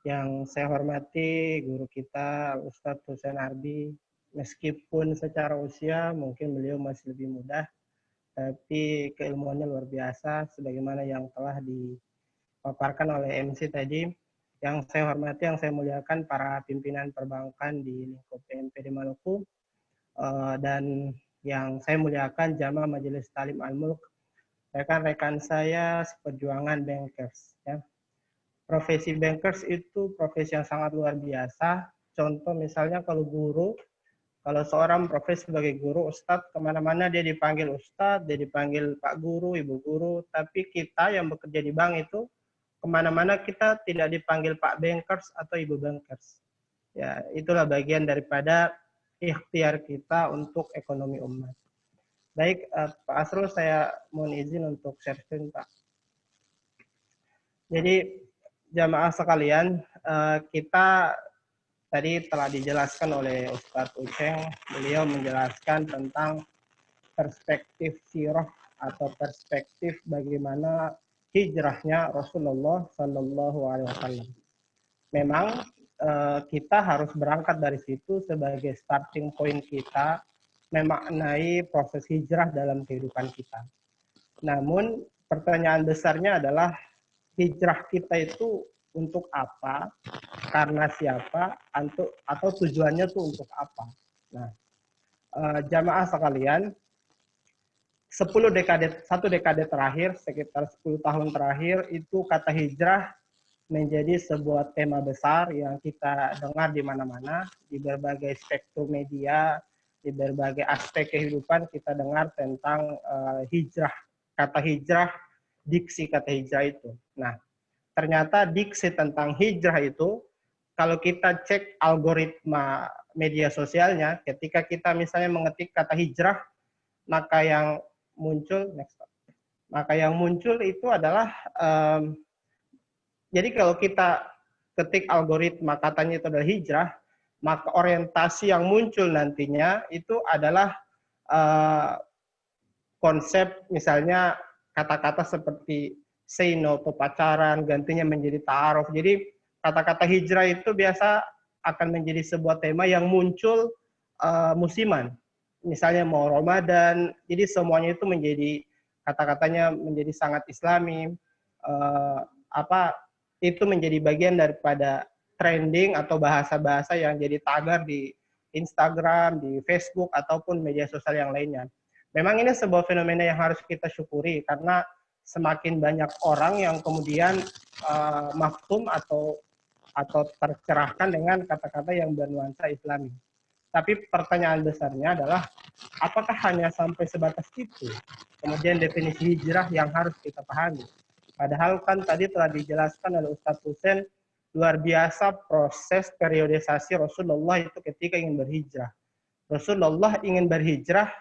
Yang saya hormati guru kita Ustadz Husain Arbi, meskipun secara usia mungkin beliau masih lebih muda, tapi keilmuannya luar biasa sebagaimana yang telah dipaparkan oleh MC tadi. Yang saya hormati, yang saya muliakan para pimpinan perbankan di lingkup PMPD Maluku, dan yang saya muliakan jamaah Majelis Talim Al-Mulk, rekan-rekan saya seperjuangan bankers. Ya. Profesi bankers itu profesi yang sangat luar biasa. Contoh misalnya kalau guru, kalau seorang profesi sebagai guru, ustadz, kemana-mana dia dipanggil ustadz, dia dipanggil pak guru, ibu guru. Tapi kita yang bekerja di bank itu, kemana-mana kita tidak dipanggil Pak Bankers atau Ibu Bankers. Ya, itulah bagian daripada ikhtiar kita untuk ekonomi umat. Baik, Pak Asrul, saya mohon izin untuk share screen, Pak. Jadi, jamaah sekalian, kita tadi telah dijelaskan oleh Ustadz Uceng. Beliau menjelaskan tentang perspektif sirah atau perspektif bagaimana hijrahnya Rasulullah Shallallahu Alaihi Wasallam. Memang kita harus berangkat dari situ sebagai starting point kita memaknai proses hijrah dalam kehidupan kita. Namun pertanyaan besarnya adalah hijrah kita itu untuk apa, karena siapa, atau tujuannya itu untuk apa. Nah, jamaah sekalian, 1 dekade terakhir, sekitar 10 tahun terakhir, itu kata hijrah menjadi sebuah tema besar yang kita dengar di mana-mana, di berbagai spektrum media, di berbagai aspek kehidupan kita dengar tentang hijrah, kata hijrah, diksi kata hijrah itu. Nah, ternyata diksi tentang hijrah itu, kalau kita cek algoritma media sosialnya, ketika kita misalnya mengetik kata hijrah, maka yang muncul itu adalah jadi kalau kita ketik algoritma katanya itu adalah hijrah, maka orientasi yang muncul nantinya itu adalah konsep misalnya kata-kata seperti say no to pacaran, gantinya menjadi ta'aruf. Jadi kata-kata hijrah itu biasa akan menjadi sebuah tema yang muncul musiman. Misalnya mau Ramadan, jadi semuanya itu menjadi kata-katanya menjadi sangat Islami, itu menjadi bagian daripada trending atau bahasa-bahasa yang jadi tagar di Instagram, di Facebook ataupun media sosial yang lainnya. Memang ini sebuah fenomena yang harus kita syukuri karena semakin banyak orang yang kemudian mafhum atau tercerahkan dengan kata-kata yang bernuansa Islami. Tapi pertanyaan besarnya adalah, apakah hanya sampai sebatas itu? Kemudian definisi hijrah yang harus kita pahami. Padahal kan tadi telah dijelaskan oleh Ustadz Husain, luar biasa proses periodisasi Rasulullah itu ketika ingin berhijrah. Rasulullah ingin berhijrah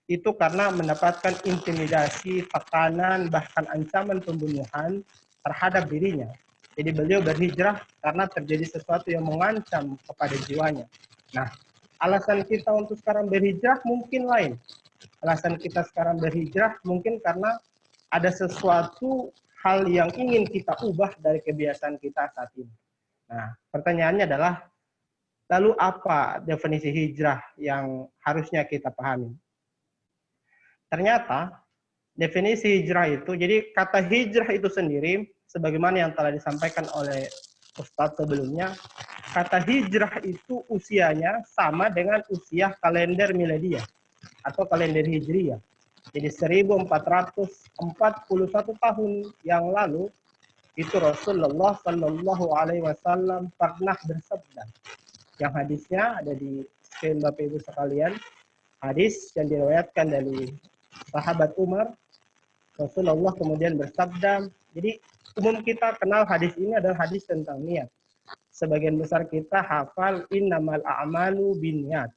itu karena mendapatkan intimidasi, tekanan, bahkan ancaman pembunuhan terhadap dirinya. Jadi beliau berhijrah karena terjadi sesuatu yang mengancam kepada jiwanya. Nah, alasan kita untuk sekarang berhijrah mungkin lain. Alasan kita sekarang berhijrah mungkin karena ada sesuatu hal yang ingin kita ubah dari kebiasaan kita saat ini. Nah, pertanyaannya adalah, lalu apa definisi hijrah yang harusnya kita pahami? Ternyata, definisi hijrah itu, jadi kata hijrah itu sendiri, sebagaimana yang telah disampaikan oleh Ustadz sebelumnya, kata hijrah itu usianya sama dengan usia kalender miladia atau kalender hijriyah. Jadi 1441 tahun yang lalu itu Rasulullah Shallallahu Alaihi Wasallam pernah bersabda. Yang hadisnya ada di screen Bapak Ibu sekalian. Hadis yang diriwayatkan dari sahabat Umar. Rasulullah kemudian bersabda. Jadi umum kita kenal hadis ini adalah hadis tentang niat. Sebagian besar kita hafal innamal a'malu binniyat.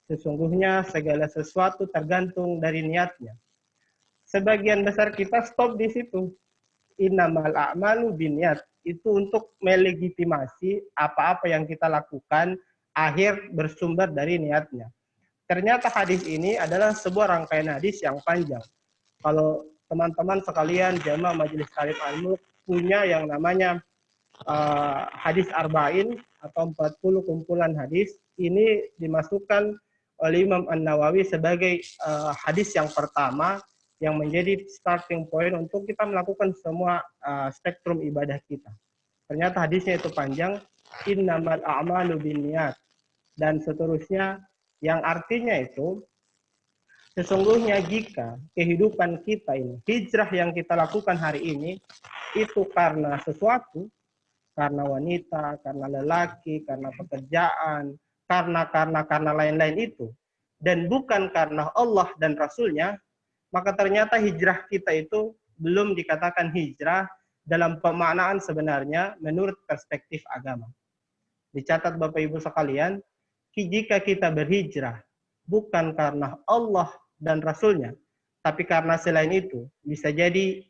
Sesungguhnya segala sesuatu tergantung dari niatnya. Sebagian besar kita stop di situ. Innamal a'malu binniyat. Itu untuk melegitimasi apa-apa yang kita lakukan akhir bersumber dari niatnya. Ternyata hadis ini adalah sebuah rangkaian hadis yang panjang. Kalau teman-teman sekalian jamaah Majelis Talim Al-Mulk punya yang namanya hadis arba'in atau 40 kumpulan hadis, ini dimasukkan oleh Imam An-Nawawi sebagai hadis yang pertama yang menjadi starting point untuk kita melakukan semua spektrum ibadah kita. Ternyata hadisnya itu panjang, innamal a'malu binniyat, dan seterusnya, yang artinya itu sesungguhnya jika kehidupan kita ini, hijrah yang kita lakukan hari ini, itu karena sesuatu, karena wanita, karena lelaki, karena pekerjaan, karena lain-lain itu, dan bukan karena Allah dan Rasulnya, maka ternyata hijrah kita itu belum dikatakan hijrah dalam pemaknaan sebenarnya menurut perspektif agama. Dicatat Bapak Ibu sekalian, jika kita berhijrah bukan karena Allah dan Rasulnya, tapi karena selain itu, bisa jadi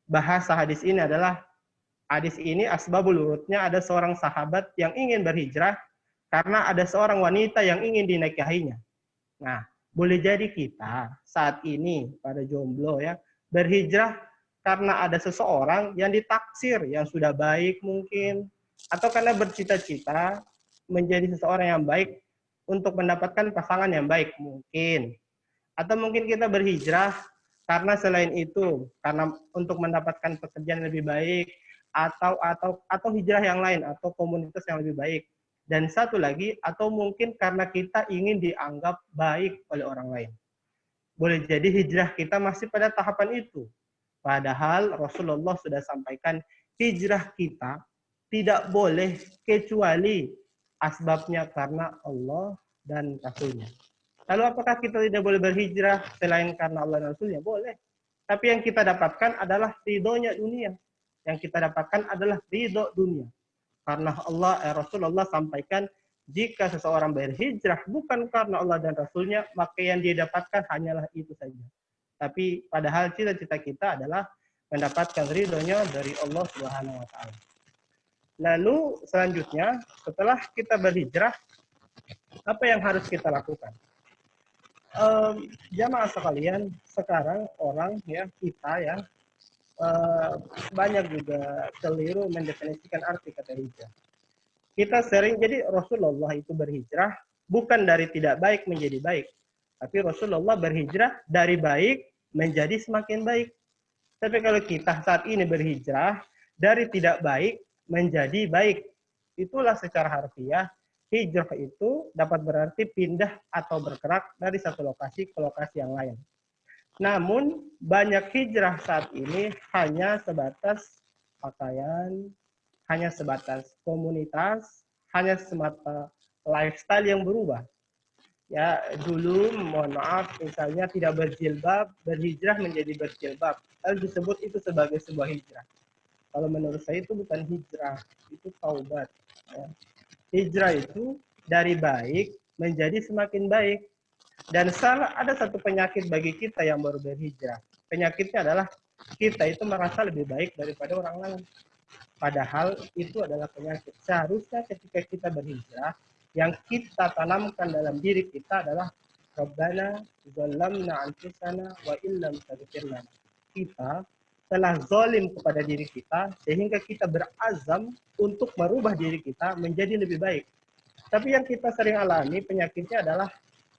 bahasa hadis ini adalah, hadis ini asbabul wurudnya ada seorang sahabat yang ingin berhijrah karena ada seorang wanita yang ingin dinikahinya. Nah, boleh jadi kita saat ini pada jomblo ya, berhijrah karena ada seseorang yang ditaksir yang sudah baik mungkin, atau karena bercita-cita menjadi seseorang yang baik untuk mendapatkan pasangan yang baik mungkin. Atau mungkin kita berhijrah karena selain itu, karena untuk mendapatkan pekerjaan yang lebih baik, atau hijrah yang lain, atau komunitas yang lebih baik. Dan satu lagi, atau mungkin karena kita ingin dianggap baik oleh orang lain. Boleh jadi hijrah kita masih pada tahapan itu. Padahal Rasulullah sudah sampaikan, hijrah kita tidak boleh kecuali asbabnya karena Allah dan Rasulnya. Lalu apakah kita tidak boleh berhijrah selain karena Allah dan Rasulnya? Boleh. Tapi yang kita dapatkan adalah ridhonya dunia. Yang kita dapatkan adalah ridho dunia. Karena Rasulullah sampaikan, jika seseorang berhijrah bukan karena Allah dan Rasulnya, maka yang dia dapatkan hanyalah itu saja. Tapi padahal cita-cita kita adalah mendapatkan ridhonya dari Allah Subhanahu wa Ta'ala. Lalu selanjutnya, setelah kita berhijrah, apa yang harus kita lakukan? Jamaah sekalian, sekarang orang ya, kita ya, banyak juga keliru mendefinisikan arti kata hijrah. Kita sering, jadi Rasulullah itu berhijrah bukan dari tidak baik menjadi baik, tapi Rasulullah berhijrah dari baik menjadi semakin baik. Tapi kalau kita saat ini berhijrah dari tidak baik menjadi baik, itulah secara harfiah hijrah itu dapat berarti pindah atau bergerak dari satu lokasi ke lokasi yang lain. Namun banyak hijrah saat ini hanya sebatas pakaian, hanya sebatas komunitas, hanya semata lifestyle yang berubah. Ya, dulu mohon maaf misalnya tidak berjilbab, berhijrah menjadi berjilbab. Lalu disebut itu sebagai sebuah hijrah. Kalau menurut saya itu bukan hijrah, itu taubat. Ya. Hijrah itu dari baik menjadi semakin baik. Dan ada satu penyakit bagi kita yang baru berhijrah. Penyakitnya adalah kita itu merasa lebih baik daripada orang lain. Padahal itu adalah penyakit. Seharusnya ketika kita berhijrah, yang kita tanamkan dalam diri kita adalah Rabbana zalamna anfusana wa illam taghfir lana. Kita telah zalim kepada diri kita sehingga kita berazam untuk merubah diri kita menjadi lebih baik. Tapi yang kita sering alami penyakitnya adalah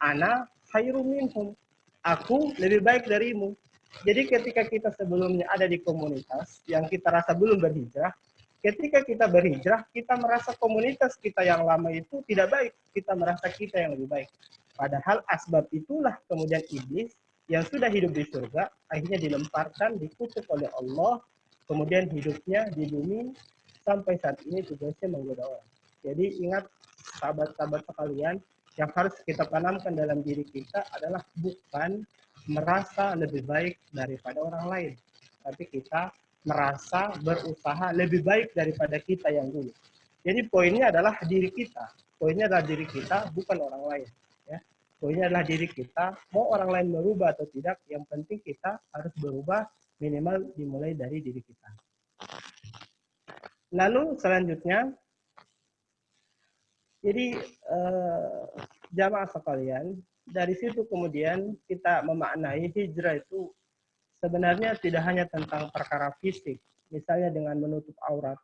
ana khairum minhum. Aku lebih baik darimu. Jadi ketika kita sebelumnya ada di komunitas yang kita rasa belum berhijrah, ketika kita berhijrah, kita merasa komunitas kita yang lama itu tidak baik. Kita merasa kita yang lebih baik. Padahal asbab itulah kemudian iblis yang sudah hidup di surga, akhirnya dilemparkan, dikutuk oleh Allah, kemudian hidupnya di bumi, sampai saat ini tugasnya menggoda orang. Jadi ingat sahabat-sahabat sekalian, yang harus kita tanamkan dalam diri kita adalah bukan merasa lebih baik daripada orang lain, tapi kita merasa berusaha lebih baik daripada kita yang dulu. Jadi poinnya adalah diri kita. Poinnya adalah diri kita, bukan orang lain. Ya. Poinnya adalah diri kita. Mau orang lain merubah atau tidak, yang penting kita harus berubah, minimal dimulai dari diri kita. Lalu selanjutnya, jadi jamaah sekalian, dari situ kemudian kita memaknai hijrah itu sebenarnya tidak hanya tentang perkara fisik, misalnya dengan menutup aurat.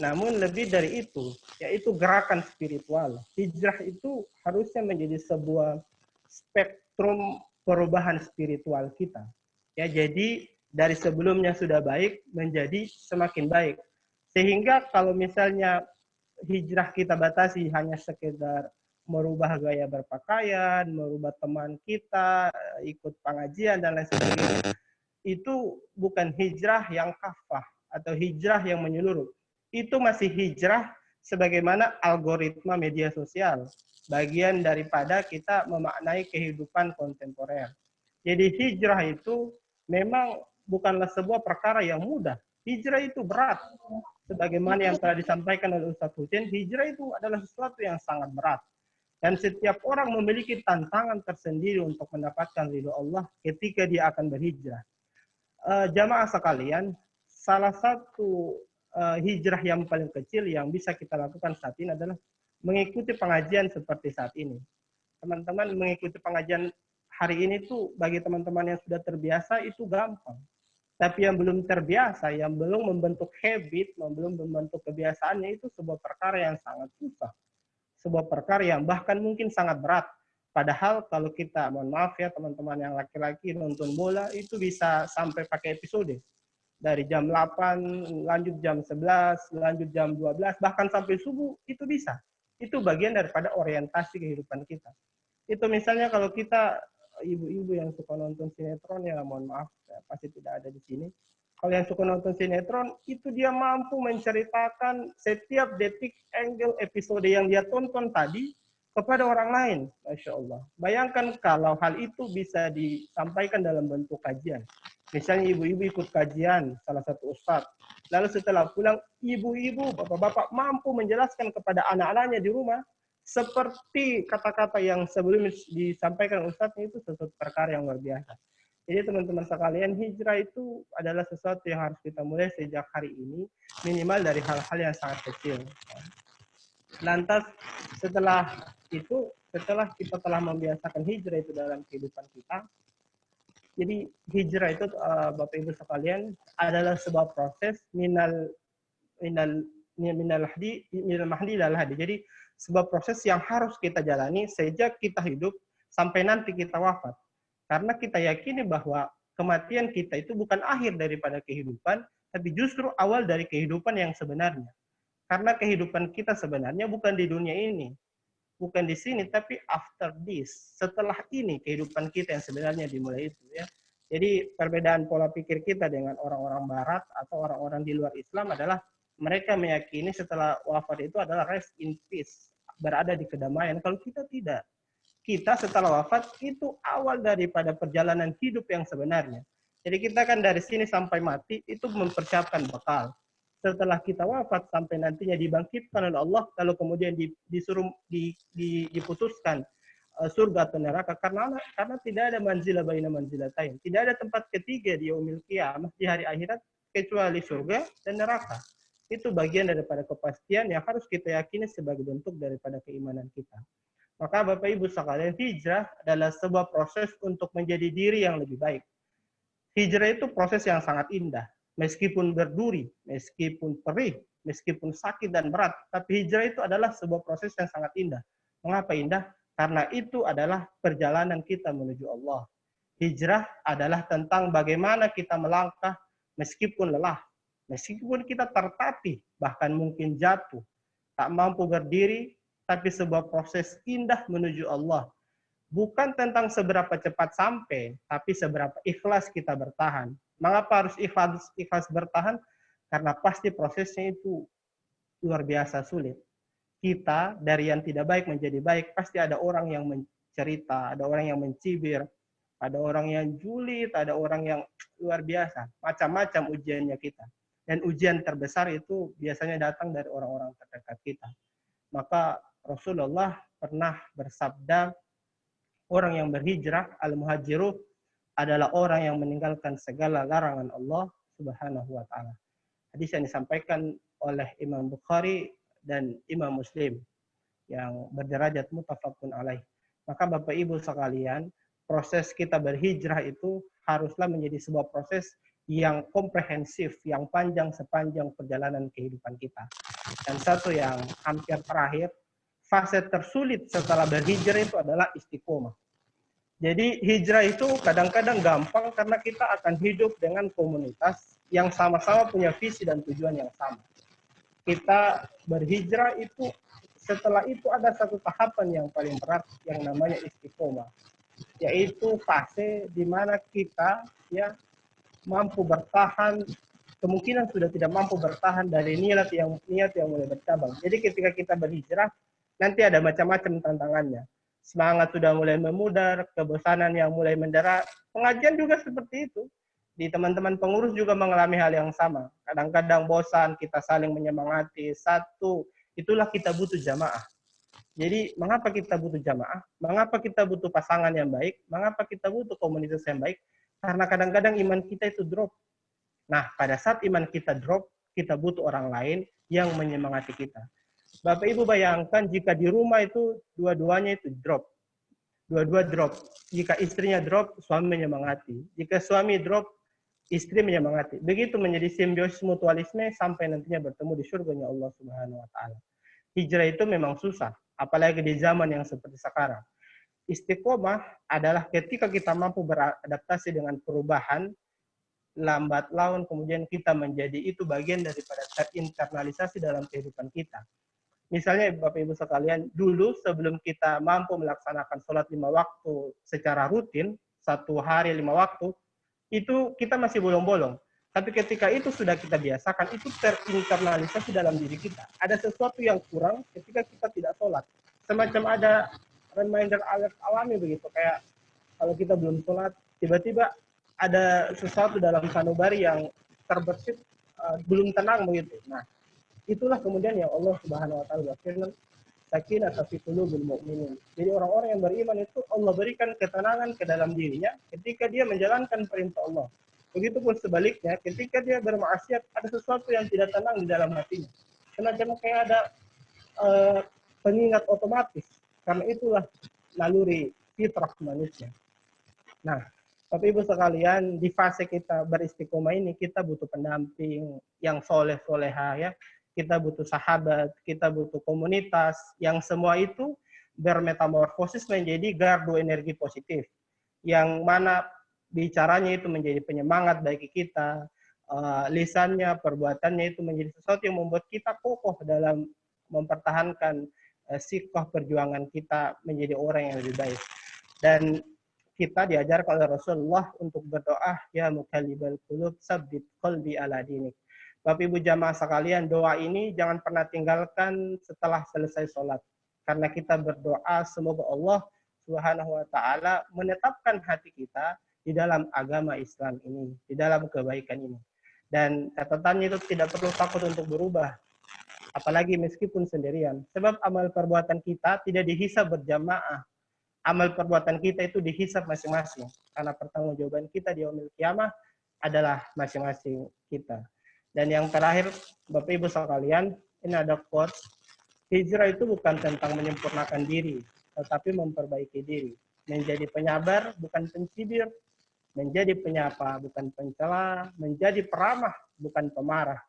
Namun lebih dari itu, yaitu gerakan spiritual. Hijrah itu harusnya menjadi sebuah spektrum perubahan spiritual kita. Ya, jadi dari sebelumnya sudah baik menjadi semakin baik. Sehingga kalau misalnya hijrah kita batasi hanya sekedar merubah gaya berpakaian, merubah teman kita, ikut pengajian dan lain sebagainya, itu bukan hijrah yang kafah atau hijrah yang menyeluruh. Itu masih hijrah sebagaimana algoritma media sosial, bagian daripada kita memaknai kehidupan kontemporer. Jadi hijrah itu memang bukanlah sebuah perkara yang mudah. Hijrah itu berat. Sebagaimana yang telah disampaikan oleh Ustaz Husin, hijrah itu adalah sesuatu yang sangat berat. Dan setiap orang memiliki tantangan tersendiri untuk mendapatkan ridho Allah ketika dia akan berhijrah. Jamaah sekalian, salah satu hijrah yang paling kecil yang bisa kita lakukan saat ini adalah mengikuti pengajian seperti saat ini. Teman-teman, mengikuti pengajian hari ini tuh bagi teman-teman yang sudah terbiasa itu gampang. Tapi yang belum terbiasa, yang belum membentuk habit, belum membentuk kebiasaannya, itu sebuah perkara yang sangat susah. Sebuah perkara yang bahkan mungkin sangat berat. Padahal kalau kita, mohon maaf ya teman-teman yang laki-laki nonton bola, itu bisa sampai pakai episode. Dari jam 8, lanjut jam 11, lanjut jam 12, bahkan sampai subuh, itu bisa. Itu bagian daripada orientasi kehidupan kita. Itu misalnya kalau kita, ibu-ibu yang suka nonton sinetron, ya mohon maaf, pasti tidak ada di sini. Kalau yang suka nonton sinetron, itu dia mampu menceritakan setiap detik angle episode yang dia tonton tadi kepada orang lain. Masya Allah. Bayangkan kalau hal itu bisa disampaikan dalam bentuk kajian. Misalnya ibu-ibu ikut kajian, salah satu ustadz. Lalu setelah pulang, ibu-ibu, bapak-bapak mampu menjelaskan kepada anak-anaknya di rumah, seperti kata-kata yang sebelum disampaikan ustadznya, itu sesuatu perkara yang luar biasa. Jadi teman-teman sekalian, hijrah itu adalah sesuatu yang harus kita mulai sejak hari ini, minimal dari hal-hal yang sangat kecil. Lantas setelah itu, setelah kita telah membiasakan hijrah itu dalam kehidupan kita, jadi hijrah itu Bapak Ibu sekalian adalah sebuah proses minal mahdi ilal hadi. Jadi sebuah proses yang harus kita jalani sejak kita hidup sampai nanti kita wafat. Karena kita yakini bahwa kematian kita itu bukan akhir daripada kehidupan, tapi justru awal dari kehidupan yang sebenarnya. Karena kehidupan kita sebenarnya bukan di dunia ini, bukan di sini, tapi after this. Setelah ini kehidupan kita yang sebenarnya dimulai itu, ya. Jadi perbedaan pola pikir kita dengan orang-orang Barat atau orang-orang di luar Islam adalah mereka meyakini setelah wafat itu adalah rest in peace, berada di kedamaian. Kalau kita tidak. Kita setelah wafat itu awal daripada perjalanan hidup yang sebenarnya. Jadi kita kan dari sini sampai mati itu mempersiapkan bekal. Setelah kita wafat sampai nantinya dibangkitkan oleh Allah, lalu kemudian disuruh diputuskan surga atau neraka, karena tidak ada manzilah baina manzilatain. Tidak ada tempat ketiga di yaumil qiyamah, di hari akhirat, kecuali surga dan neraka. Itu bagian daripada kepastian yang harus kita yakini sebagai bentuk daripada keimanan kita. Maka Bapak Ibu sekalian, hijrah adalah sebuah proses untuk menjadi diri yang lebih baik. Hijrah itu proses yang sangat indah. Meskipun berduri, meskipun perih, meskipun sakit dan berat. Tapi hijrah itu adalah sebuah proses yang sangat indah. Mengapa indah? Karena itu adalah perjalanan kita menuju Allah. Hijrah adalah tentang bagaimana kita melangkah meskipun lelah. Meskipun kita tertatih, bahkan mungkin jatuh. Tak mampu berdiri, tapi sebuah proses indah menuju Allah. Bukan tentang seberapa cepat sampai, tapi seberapa ikhlas kita bertahan. Mengapa harus ikhlas bertahan? Karena pasti prosesnya itu luar biasa sulit. Kita dari yang tidak baik menjadi baik, pasti ada orang yang mencerita, ada orang yang mencibir, ada orang yang julid, ada orang yang luar biasa. Macam-macam ujiannya kita. Dan ujian terbesar itu biasanya datang dari orang-orang terdekat kita. Maka Rasulullah pernah bersabda, orang yang berhijrah, al-muhajiru, adalah orang yang meninggalkan segala larangan Allah Subhanahu wa Ta'ala. Hadis yang disampaikan oleh Imam Bukhari dan Imam Muslim yang berderajat muttafaqun alaih. Maka Bapak Ibu sekalian, proses kita berhijrah itu haruslah menjadi sebuah proses yang komprehensif, yang panjang sepanjang perjalanan kehidupan kita. Dan satu yang hampir terakhir, fase tersulit setelah berhijrah itu adalah istiqomah. Jadi hijrah itu kadang-kadang gampang karena kita akan hidup dengan komunitas yang sama-sama punya visi dan tujuan yang sama. kita berhijrah itu setelah itu ada satu tahapan yang paling berat yang namanya istiqomah, yaitu fase di mana kita ya mampu bertahan, kemungkinan sudah tidak mampu bertahan dari niat yang mulai bercabang. Jadi ketika kita berhijrah nanti ada macam-macam tantangannya. Semangat sudah mulai memudar, kebosanan yang mulai mendera. Pengajian juga seperti itu. Di teman-teman pengurus juga mengalami hal yang sama. Kadang-kadang bosan, kita saling menyemangati. Satu, itulah kita butuh jamaah. Jadi mengapa kita butuh jamaah? Mengapa kita butuh pasangan yang baik? Mengapa kita butuh komunitas yang baik? Karena kadang-kadang iman kita itu drop. Nah, pada saat iman kita drop, kita butuh orang lain yang menyemangati kita. Bapak Ibu bayangkan jika di rumah itu dua-duanya itu drop. Dua-dua drop. Jika istrinya drop, suami menyemangati. Jika suami drop, istri menyemangati. Begitu menjadi simbiosis mutualisme sampai nantinya bertemu di surganya Allah Subhanahu wa taala. Hijrah itu memang susah, apalagi di zaman yang seperti sekarang. Istiqomah adalah ketika kita mampu beradaptasi dengan perubahan, lambat laun kemudian kita menjadi itu bagian daripada terinternalisasi dalam kehidupan kita. Misalnya Bapak Ibu sekalian, dulu sebelum kita mampu melaksanakan sholat 5 waktu secara rutin, 1 hari 5 waktu, itu kita masih bolong-bolong. Tapi ketika itu sudah kita biasakan, itu terinternalisasi dalam diri kita. Ada sesuatu yang kurang ketika kita tidak sholat. Semacam ada reminder alert alami begitu, kayak kalau kita belum sholat, tiba-tiba ada sesuatu dalam sanubari yang terbersit, belum tenang begitu. Nah, itulah kemudian yang Allah Subhanahu wa taala berfirman, sakinah fi qulubil mu'minin. Jadi orang-orang yang beriman itu Allah berikan ketenangan ke dalam dirinya ketika dia menjalankan perintah Allah. Begitupun sebaliknya, ketika dia bermaksiat ada sesuatu yang tidak tenang di dalam hatinya. Semacam kayak ada pengingat otomatis. Karena itulah naluri fitrah manusia. Nah, Bapak Ibu sekalian, di fase kita beristiqomah ini kita butuh pendamping yang soleh-soleha ya. Kita butuh sahabat, kita butuh komunitas, yang semua itu bermetamorfosis menjadi gardu energi positif. Yang mana bicaranya itu menjadi penyemangat bagi kita, lisannya, perbuatannya itu menjadi sesuatu yang membuat kita kokoh dalam mempertahankan sikap perjuangan kita menjadi orang yang lebih baik. Dan kita diajarkan oleh Rasulullah untuk berdoa, ya muqallibal qulub, tsabbit qalbi ala dinik. Bapak Ibu jamaah sekalian, doa ini jangan pernah tinggalkan setelah selesai sholat. Karena kita berdoa semoga Allah Subhanahu wa taala menetapkan hati kita di dalam agama Islam ini, di dalam kebaikan ini. Dan catatannya itu tidak perlu takut untuk berubah, apalagi meskipun sendirian. Sebab amal perbuatan kita tidak dihisab berjamaah. Amal perbuatan kita itu dihisab masing-masing. Karena pertanggungjawaban kita di yaumil qiyamah adalah masing-masing kita. Dan yang terakhir, Bapak Ibu sekalian, ini ada quote, hijrah itu bukan tentang menyempurnakan diri, tetapi memperbaiki diri. Menjadi penyabar, bukan pencibir. Menjadi penyapa, bukan pencela. Menjadi peramah, bukan pemarah.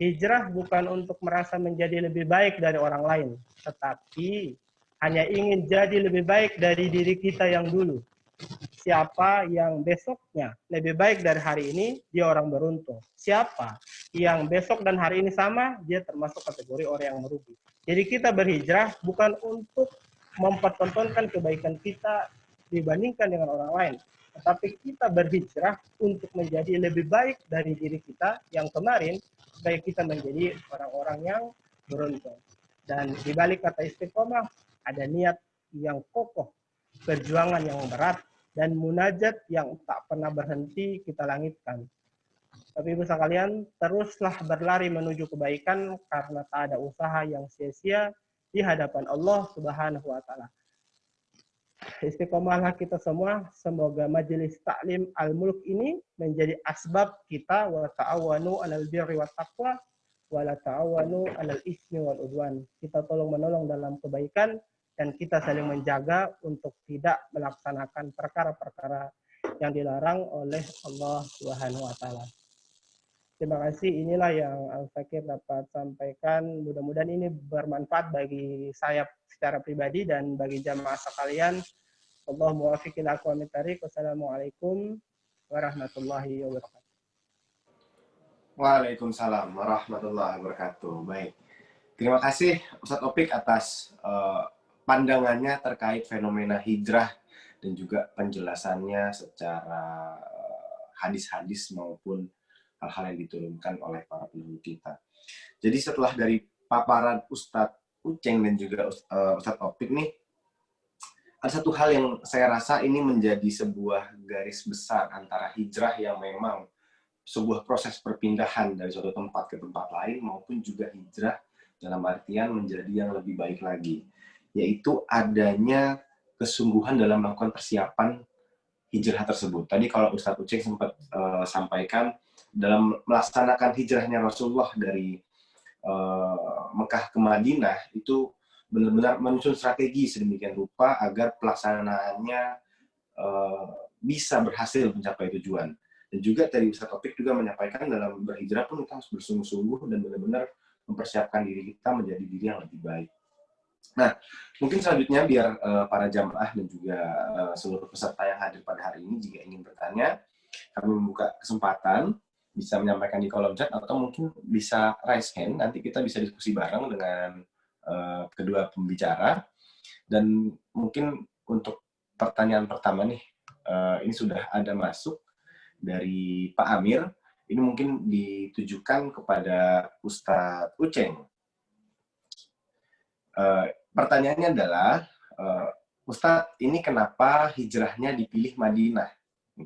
Hijrah bukan untuk merasa menjadi lebih baik dari orang lain, tetapi hanya ingin jadi lebih baik dari diri kita yang dulu. Siapa yang besoknya lebih baik dari hari ini, dia orang beruntung. Siapa yang besok dan hari ini sama, dia termasuk kategori orang yang merugi. Jadi kita berhijrah bukan untuk mempertontonkan kebaikan kita dibandingkan dengan orang lain. Tetapi kita berhijrah untuk menjadi lebih baik dari diri kita yang kemarin, supaya kita menjadi orang-orang yang beruntung. Dan di balik kata istiqomah, ada niat yang kokoh, perjuangan yang berat, dan munajat yang tak pernah berhenti kita langitkan. Tapi Ibu sekalian, teruslah berlari menuju kebaikan karena tak ada usaha yang sia-sia di hadapan Allah Subhanahu wa taala. Istiqomahlah kita semua, semoga majelis taklim Al-Mulk ini menjadi asbab kita wa ta'awanu 'alal birri wat taqwa wa la ta'awanu 'alal ismi wal udwan. Kita tolong menolong dalam kebaikan dan kita saling menjaga untuk tidak melaksanakan perkara-perkara yang dilarang oleh Allah Subhanahu wa taala. Terima kasih, inilah yang Al-Fakir dapat sampaikan. Mudah-mudahan ini bermanfaat bagi saya secara pribadi dan bagi jamaah sekalian. Allah muwaffiq ila aqwamit thariq. Wassalamualaikum warahmatullahi wabarakatuh. Waalaikumsalam warahmatullahi wabarakatuh. Baik. Terima kasih Ustadz Opik atas pandangannya terkait fenomena hijrah dan juga penjelasannya secara hadis-hadis maupun hal-hal yang diturunkan oleh para pendahulu kita. Jadi setelah dari paparan Ustadz Uceng dan juga Ustadz Opik nih, ada satu hal yang saya rasa ini menjadi sebuah garis besar antara hijrah yang memang sebuah proses perpindahan dari suatu tempat ke tempat lain maupun juga hijrah dalam artian menjadi yang lebih baik lagi, yaitu adanya kesungguhan dalam melakukan persiapan hijrah tersebut. Tadi kalau Ustadz Uceng sempat sampaikan dalam melaksanakan hijrahnya Rasulullah dari Mekah ke Madinah itu benar-benar menyusun strategi sedemikian rupa agar pelaksanaannya bisa berhasil mencapai tujuan. Dan juga tadi Ustaz Taufik juga menyampaikan dalam berhijrah pun kita harus bersungguh-sungguh dan benar-benar mempersiapkan diri kita menjadi diri yang lebih baik. Nah, mungkin selanjutnya biar para jamaah dan juga seluruh peserta yang hadir pada hari ini jika ingin bertanya, kami membuka kesempatan bisa menyampaikan di kolom chat atau mungkin bisa raise hand, nanti kita bisa diskusi bareng dengan kedua pembicara. Dan mungkin untuk pertanyaan pertama nih, ini sudah ada masuk dari Pak Amir, ini mungkin ditujukan kepada Ustadz Uceng. Pertanyaannya adalah, Ustadz, ini kenapa hijrahnya dipilih Madinah?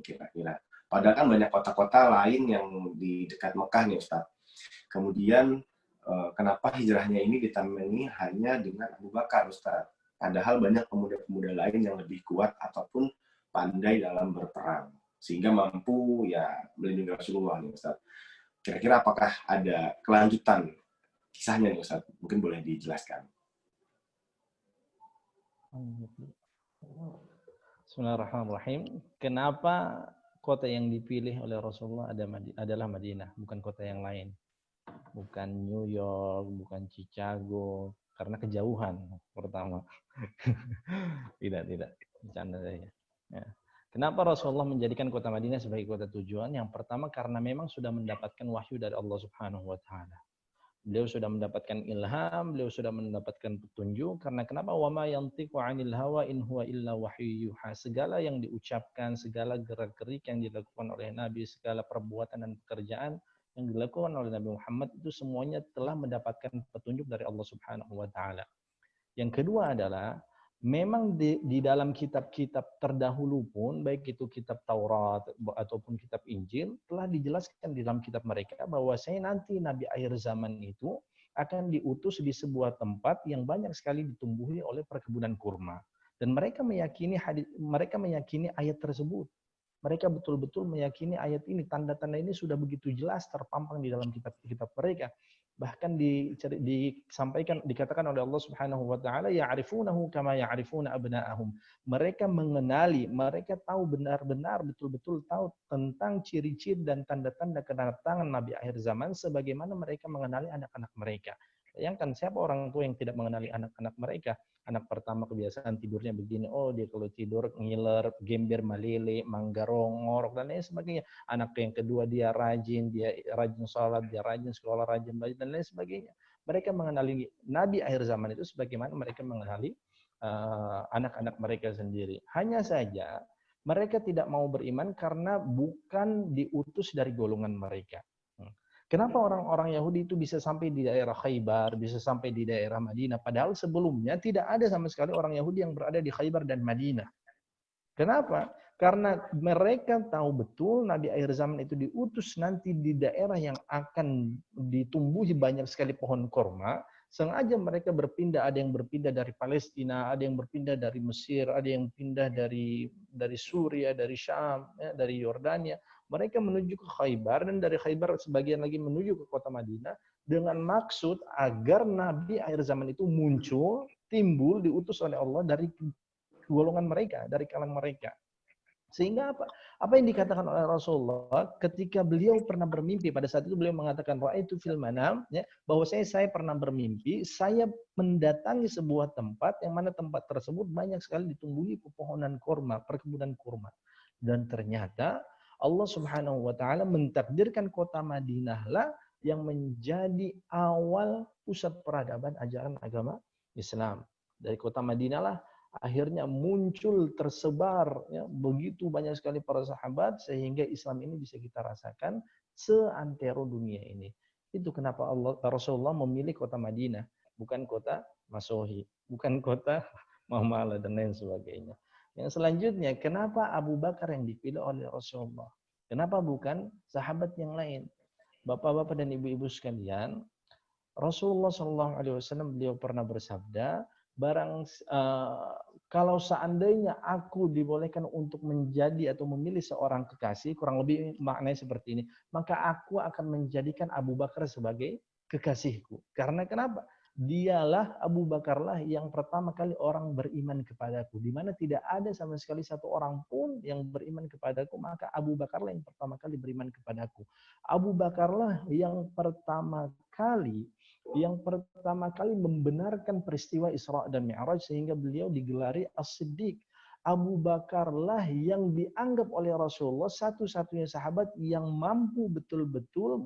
Kira-kira. Padahal kan banyak kota-kota lain yang di dekat Mekah nih Ustadz. Kemudian, kenapa hijrahnya ini ditemani hanya dengan Abu Bakar Ustadz? Padahal banyak pemuda-pemuda lain yang lebih kuat ataupun pandai dalam berperang. Sehingga mampu ya melindungi Rasulullah nih Ustadz. Kira-kira apakah ada kelanjutan kisahnya nih Ustadz? Mungkin boleh dijelaskan. Bismillahirrahmanirrahim. Kenapa kota yang dipilih oleh Rasulullah adalah Madinah, bukan kota yang lain? Bukan New York, bukan Chicago, karena kejauhan pertama. Tidak. Bercanda saya. Ya. Kenapa Rasulullah menjadikan kota Madinah sebagai kota tujuan? Yang pertama karena memang sudah mendapatkan wahyu dari Allah Subhanahu wa taala. Beliau sudah mendapatkan ilham, beliau sudah mendapatkan petunjuk. Karena kenapa? Wa ma yantiqu 'anil hawa in huwa illa wahyu yuha. Segala yang diucapkan, segala gerak-gerik yang dilakukan oleh Nabi, segala perbuatan dan pekerjaan yang dilakukan oleh Nabi Muhammad itu semuanya telah mendapatkan petunjuk dari Allah Subhanahu wa taala. Yang kedua adalah memang di dalam kitab-kitab terdahulu pun, baik itu kitab Taurat ataupun kitab Injil, telah dijelaskan di dalam kitab mereka bahwa nanti Nabi akhir zaman itu akan diutus di sebuah tempat yang banyak sekali ditumbuhi oleh perkebunan kurma. Dan mereka meyakini ayat tersebut. Mereka betul-betul meyakini ayat ini, tanda-tanda ini sudah begitu jelas terpampang di dalam kitab-kitab mereka. Bahkan dikatakan oleh Allah Subhanahu wa taala, ya'rifunahu kama ya'rifuna abna'ahum. Mereka mengenali, mereka tahu benar-benar betul-betul tahu tentang ciri-ciri dan tanda-tanda kedatangan Nabi akhir zaman sebagaimana mereka mengenali anak-anak mereka. Bayangkan siapa orang tua yang tidak mengenali anak-anak mereka? Anak pertama kebiasaan tidurnya begini, oh dia kalau tidur ngiler, gember malele, manggarong, ngorok dan lain sebagainya. Anak yang kedua dia rajin sholat, dia rajin sekolah, rajin belajar dan lain sebagainya. Mereka mengenali Nabi akhir zaman itu sebagaimana mereka mengenali anak-anak mereka sendiri. Hanya saja mereka tidak mau beriman karena bukan diutus dari golongan mereka. Kenapa orang-orang Yahudi itu bisa sampai di daerah Khaybar, bisa sampai di daerah Madinah, padahal sebelumnya tidak ada sama sekali orang Yahudi yang berada di Khaybar dan Madinah. Kenapa? Karena mereka tahu betul Nabi akhir zaman itu diutus nanti di daerah yang akan ditumbuhi banyak sekali pohon korma. Sengaja mereka berpindah, ada yang berpindah dari Palestina, ada yang berpindah dari Mesir, ada yang pindah dari Suriah, dari Syam, dari Yordania. Mereka menuju ke Khaybar dan dari Khaybar sebagian lagi menuju ke kota Madinah dengan maksud agar Nabi akhir zaman itu muncul, timbul, diutus oleh Allah dari golongan mereka, dari kalangan mereka. Sehingga apa? Apa yang dikatakan oleh Rasulullah ketika beliau pernah bermimpi, pada saat itu beliau mengatakan ra'aitu fil manam, ya, bahwa saya pernah bermimpi, saya mendatangi sebuah tempat yang mana tempat tersebut banyak sekali ditumbuhi pepohonan kurma, perkebunan kurma. Dan ternyata Allah Subhanahu wa taala mentakdirkan kota Madinah lah yang menjadi awal pusat peradaban ajaran agama Islam. Dari kota Madinah lah akhirnya muncul, tersebar ya, begitu banyak sekali para sahabat sehingga Islam ini bisa kita rasakan seantero dunia ini. Itu kenapa Rasulullah memilih kota Madinah, bukan kota Masohi, bukan kota Mahmala dan lain sebagainya. Yang selanjutnya, kenapa Abu Bakar yang dipilih oleh Rasulullah? Kenapa bukan sahabat yang lain? Bapak-bapak dan ibu-ibu sekalian, Rasulullah SAW beliau pernah bersabda, kalau seandainya aku dibolehkan untuk menjadi atau memilih seorang kekasih, kurang lebih maknanya seperti ini, maka aku akan menjadikan Abu Bakar sebagai kekasihku. Karena kenapa? Dialah Abu Bakarlah yang pertama kali orang beriman kepadaku, di mana tidak ada sama sekali satu orang pun yang beriman kepadaku, maka Abu Bakarlah yang pertama kali beriman kepadaku. Abu Bakarlah yang pertama kali membenarkan peristiwa Isra dan Mi'raj sehingga beliau digelari As-Siddiq. Abu Bakarlah yang dianggap oleh Rasulullah satu-satunya sahabat yang mampu betul-betul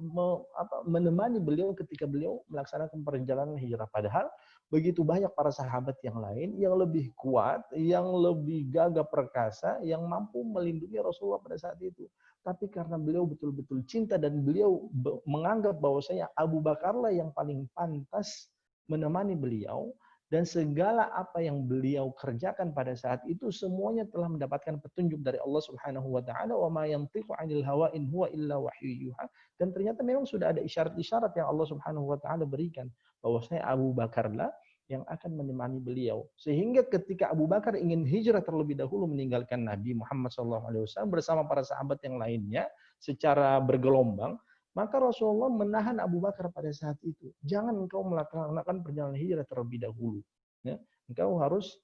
menemani beliau ketika beliau melaksanakan perjalanan hijrah. Padahal begitu banyak para sahabat yang lain yang lebih kuat, yang lebih gagah perkasa, yang mampu melindungi Rasulullah pada saat itu. Tapi karena beliau betul-betul cinta dan beliau menganggap bahwasanya Abu Bakarlah yang paling pantas menemani beliau, dan segala apa yang beliau kerjakan pada saat itu semuanya telah mendapatkan petunjuk dari Allah Subhanahu wa taala, wa ma yantiqu 'anil hawa in huwa illa wahyu yuha. Dan ternyata memang sudah ada isyarat-isyarat yang Allah Subhanahu wa taala berikan bahwasanya Abu Bakarlah yang akan menemani beliau. Sehingga ketika Abu Bakar ingin hijrah terlebih dahulu meninggalkan Nabi Muhammad SAW bersama para sahabat yang lainnya secara bergelombang, maka Rasulullah menahan Abu Bakar pada saat itu. Jangan engkau melaksanakan perjalanan hijrah terlebih dahulu. Ya, engkau harus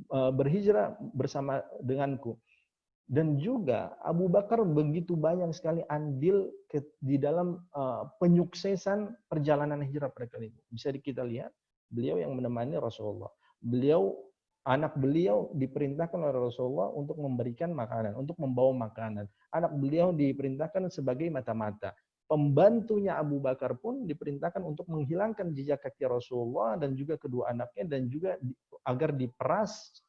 berhijrah bersama denganku. Dan juga Abu Bakar begitu banyak sekali andil di dalam penyuksesan perjalanan hijrah pada kali itu. Bisa kita lihat, beliau yang menemani Rasulullah. Anak beliau diperintahkan oleh Rasulullah untuk memberikan makanan, untuk membawa makanan. Anak beliau diperintahkan sebagai mata-mata. Pembantunya Abu Bakar pun diperintahkan untuk menghilangkan jejak kaki Rasulullah dan juga kedua anaknya, dan juga agar diperas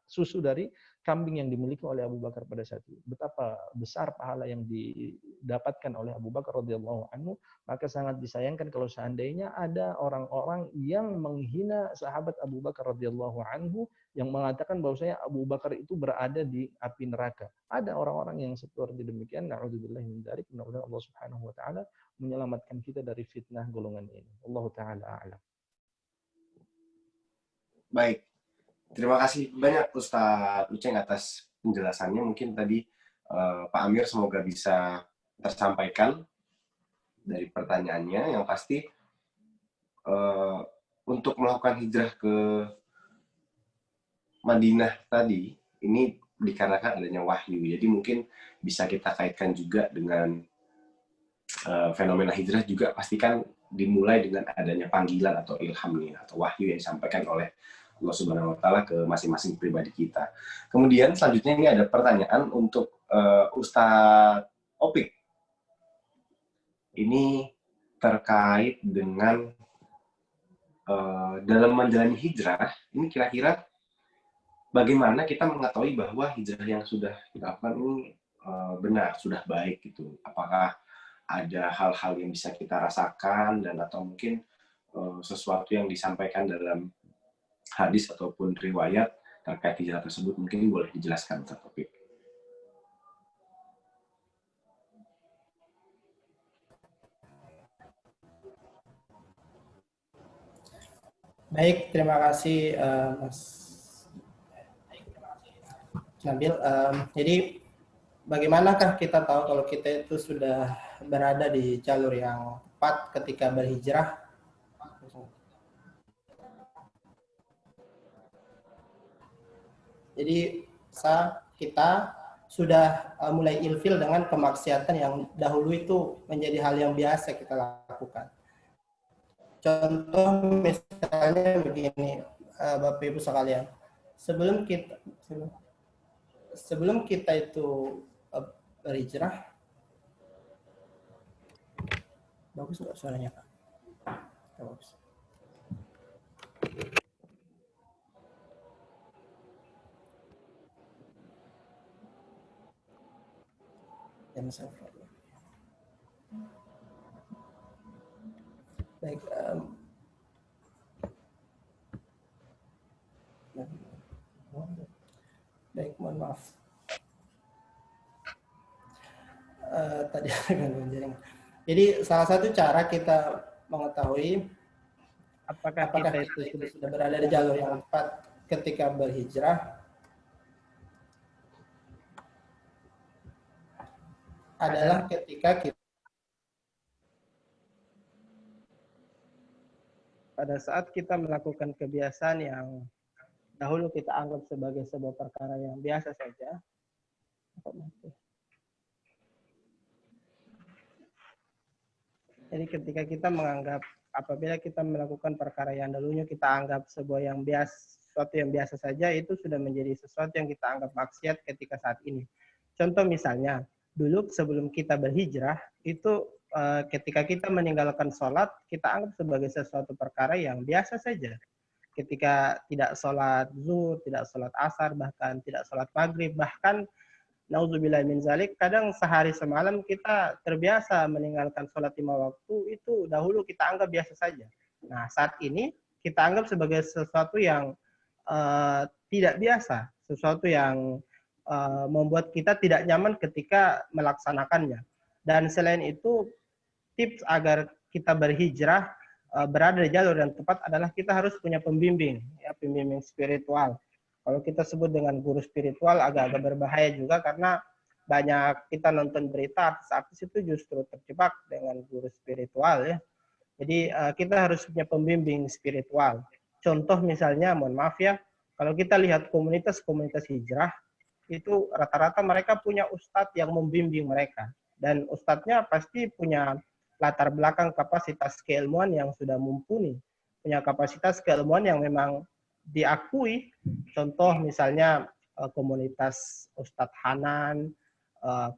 susu dari kambing yang dimiliki oleh Abu Bakar pada saat itu. Betapa besar pahala yang didapatkan oleh Abu Bakar radhiyallahu anhu. Maka sangat disayangkan kalau seandainya ada orang-orang yang menghina sahabat Abu Bakar radhiyallahu anhu, yang mengatakan bahwasanya Abu Bakar itu berada di api neraka. Ada orang-orang yang seperti demikian. Na'udzubillahi min dzalik. Mudah-mudahan Allah Subhanahu wa taala menyelamatkan kita dari fitnah golongan ini. Allah taala a'lam. Baik. Terima kasih banyak Ustadz Uceng atas penjelasannya. Mungkin tadi Pak Amir semoga bisa tersampaikan dari pertanyaannya. Yang pasti untuk melakukan hijrah ke Madinah tadi, ini dikarenakan adanya wahyu. Jadi mungkin bisa kita kaitkan juga dengan fenomena hijrah juga pastikan dimulai dengan adanya panggilan atau ilham nih, atau wahyu yang disampaikan oleh Allah Subhanahu wa taala ke masing-masing pribadi kita. Kemudian selanjutnya ini ada pertanyaan untuk Ustadz Opik. Ini terkait dengan dalam menjalani hijrah, ini kira-kira bagaimana kita mengetahui bahwa hijrah yang sudah kita lakukan ini benar, sudah baik gitu. Apakah ada hal-hal yang bisa kita rasakan dan atau mungkin sesuatu yang disampaikan dalam hadis ataupun riwayat terkait hijrah tersebut, mungkin boleh dijelaskan Ustaz Taufik. Baik, terima kasih Mas Nabil. Jadi bagaimanakah kita tahu kalau kita itu sudah berada di jalur yang tepat ketika berhijrah? Jadi kita sudah mulai ilfil dengan kemaksiatan yang dahulu itu menjadi hal yang biasa kita lakukan. Contoh misalnya begini, Bapak Ibu sekalian, sebelum kita itu berhijrah. Bagus nggak suaranya, Kak? Bagus. Baik, baik, mohon maaf. Tadi gangguan jaringan. Jadi salah satu cara kita mengetahui apakah kita itu sudah berada di jalur yang tepat ketika berhijrah adalah ketika kita pada saat kita melakukan kebiasaan yang dahulu kita anggap sebagai sebuah perkara yang biasa saja. Jadi ketika kita menganggap, apabila kita melakukan perkara yang dulunya kita anggap sebuah yang biasa, sesuatu yang biasa saja, itu sudah menjadi sesuatu yang kita anggap maksiat ketika saat ini. Contoh misalnya, dulu sebelum kita berhijrah, itu ketika kita meninggalkan sholat, kita anggap sebagai sesuatu perkara yang biasa saja. Ketika tidak sholat zuhur, tidak sholat asar, bahkan tidak sholat maghrib, bahkan nauzubillah min zalik, kadang sehari semalam kita terbiasa meninggalkan sholat 5 waktu, itu dahulu kita anggap biasa saja. Nah, saat ini kita anggap sebagai sesuatu yang tidak biasa, sesuatu yang membuat kita tidak nyaman ketika melaksanakannya. Dan selain itu, tips agar kita berhijrah berada di jalur yang tepat adalah kita harus punya pembimbing, ya, pembimbing spiritual. Kalau kita sebut dengan guru spiritual agak-agak berbahaya juga, karena banyak kita nonton berita artis-artis itu justru terjebak dengan guru spiritual, ya. Jadi kita harus punya pembimbing spiritual. Contoh misalnya, mohon maaf ya, kalau kita lihat komunitas-komunitas hijrah, itu rata-rata mereka punya ustadz yang membimbing mereka. Dan ustadznya pasti punya latar belakang kapasitas keilmuan yang sudah mumpuni. Punya kapasitas keilmuan yang memang diakui. Contoh misalnya komunitas Ustadz Hanan,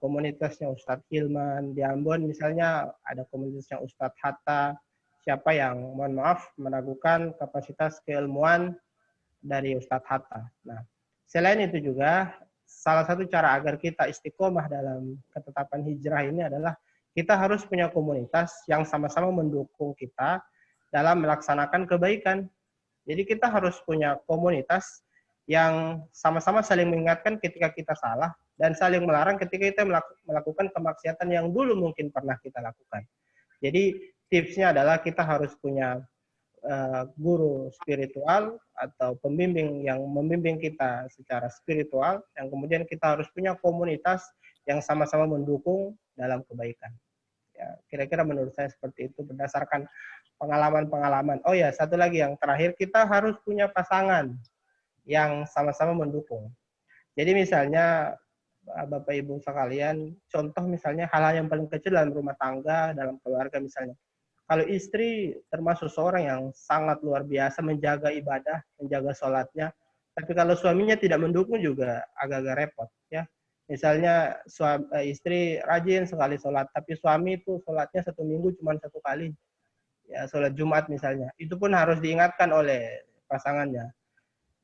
komunitasnya Ustadz Hilman. Di Ambon misalnya ada komunitasnya Ustadz Hatta. Siapa yang, mohon maaf, meragukan kapasitas keilmuan dari Ustadz Hatta. Nah, selain itu juga, salah satu cara agar kita istiqomah dalam ketetapan hijrah ini adalah kita harus punya komunitas yang sama-sama mendukung kita dalam melaksanakan kebaikan. Jadi kita harus punya komunitas yang sama-sama saling mengingatkan ketika kita salah dan saling melarang ketika kita melakukan kemaksiatan yang dulu mungkin pernah kita lakukan. Jadi tipsnya adalah kita harus punya guru spiritual atau pembimbing yang membimbing kita secara spiritual, yang kemudian kita harus punya komunitas yang sama-sama mendukung dalam kebaikan. Ya, kira-kira menurut saya seperti itu berdasarkan pengalaman-pengalaman. Oh ya, satu lagi yang terakhir, kita harus punya pasangan yang sama-sama mendukung. Jadi misalnya Bapak Ibu sekalian, contoh misalnya hal-hal yang paling kecil dalam rumah tangga, dalam keluarga misalnya. Kalau istri termasuk seorang yang sangat luar biasa menjaga ibadah, menjaga sholatnya, tapi kalau suaminya tidak mendukung juga agak-agak repot, ya. Misalnya istri rajin sekali sholat, tapi suami itu sholatnya 1 minggu cuma 1 kali. Ya, sholat Jumat misalnya. Itu pun harus diingatkan oleh pasangannya.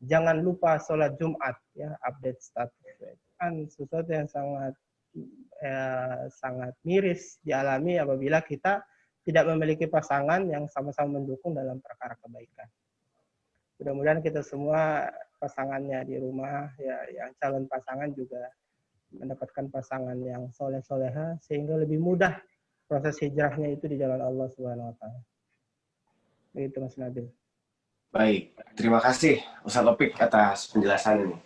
Jangan lupa sholat Jumat, ya, update status. Kan sesuatu yang sangat miris dialami apabila kita tidak memiliki pasangan yang sama-sama mendukung dalam perkara kebaikan. Mudah-mudahan kita semua pasangannya di rumah, ya, yang calon pasangan juga mendapatkan pasangan yang soleh-soleha sehingga lebih mudah proses hijrahnya itu di jalan Allah Subhanahu wa taala. Begitu Mas Nabil. Baik, terima kasih Ustaz Topik atas penjelasan ini.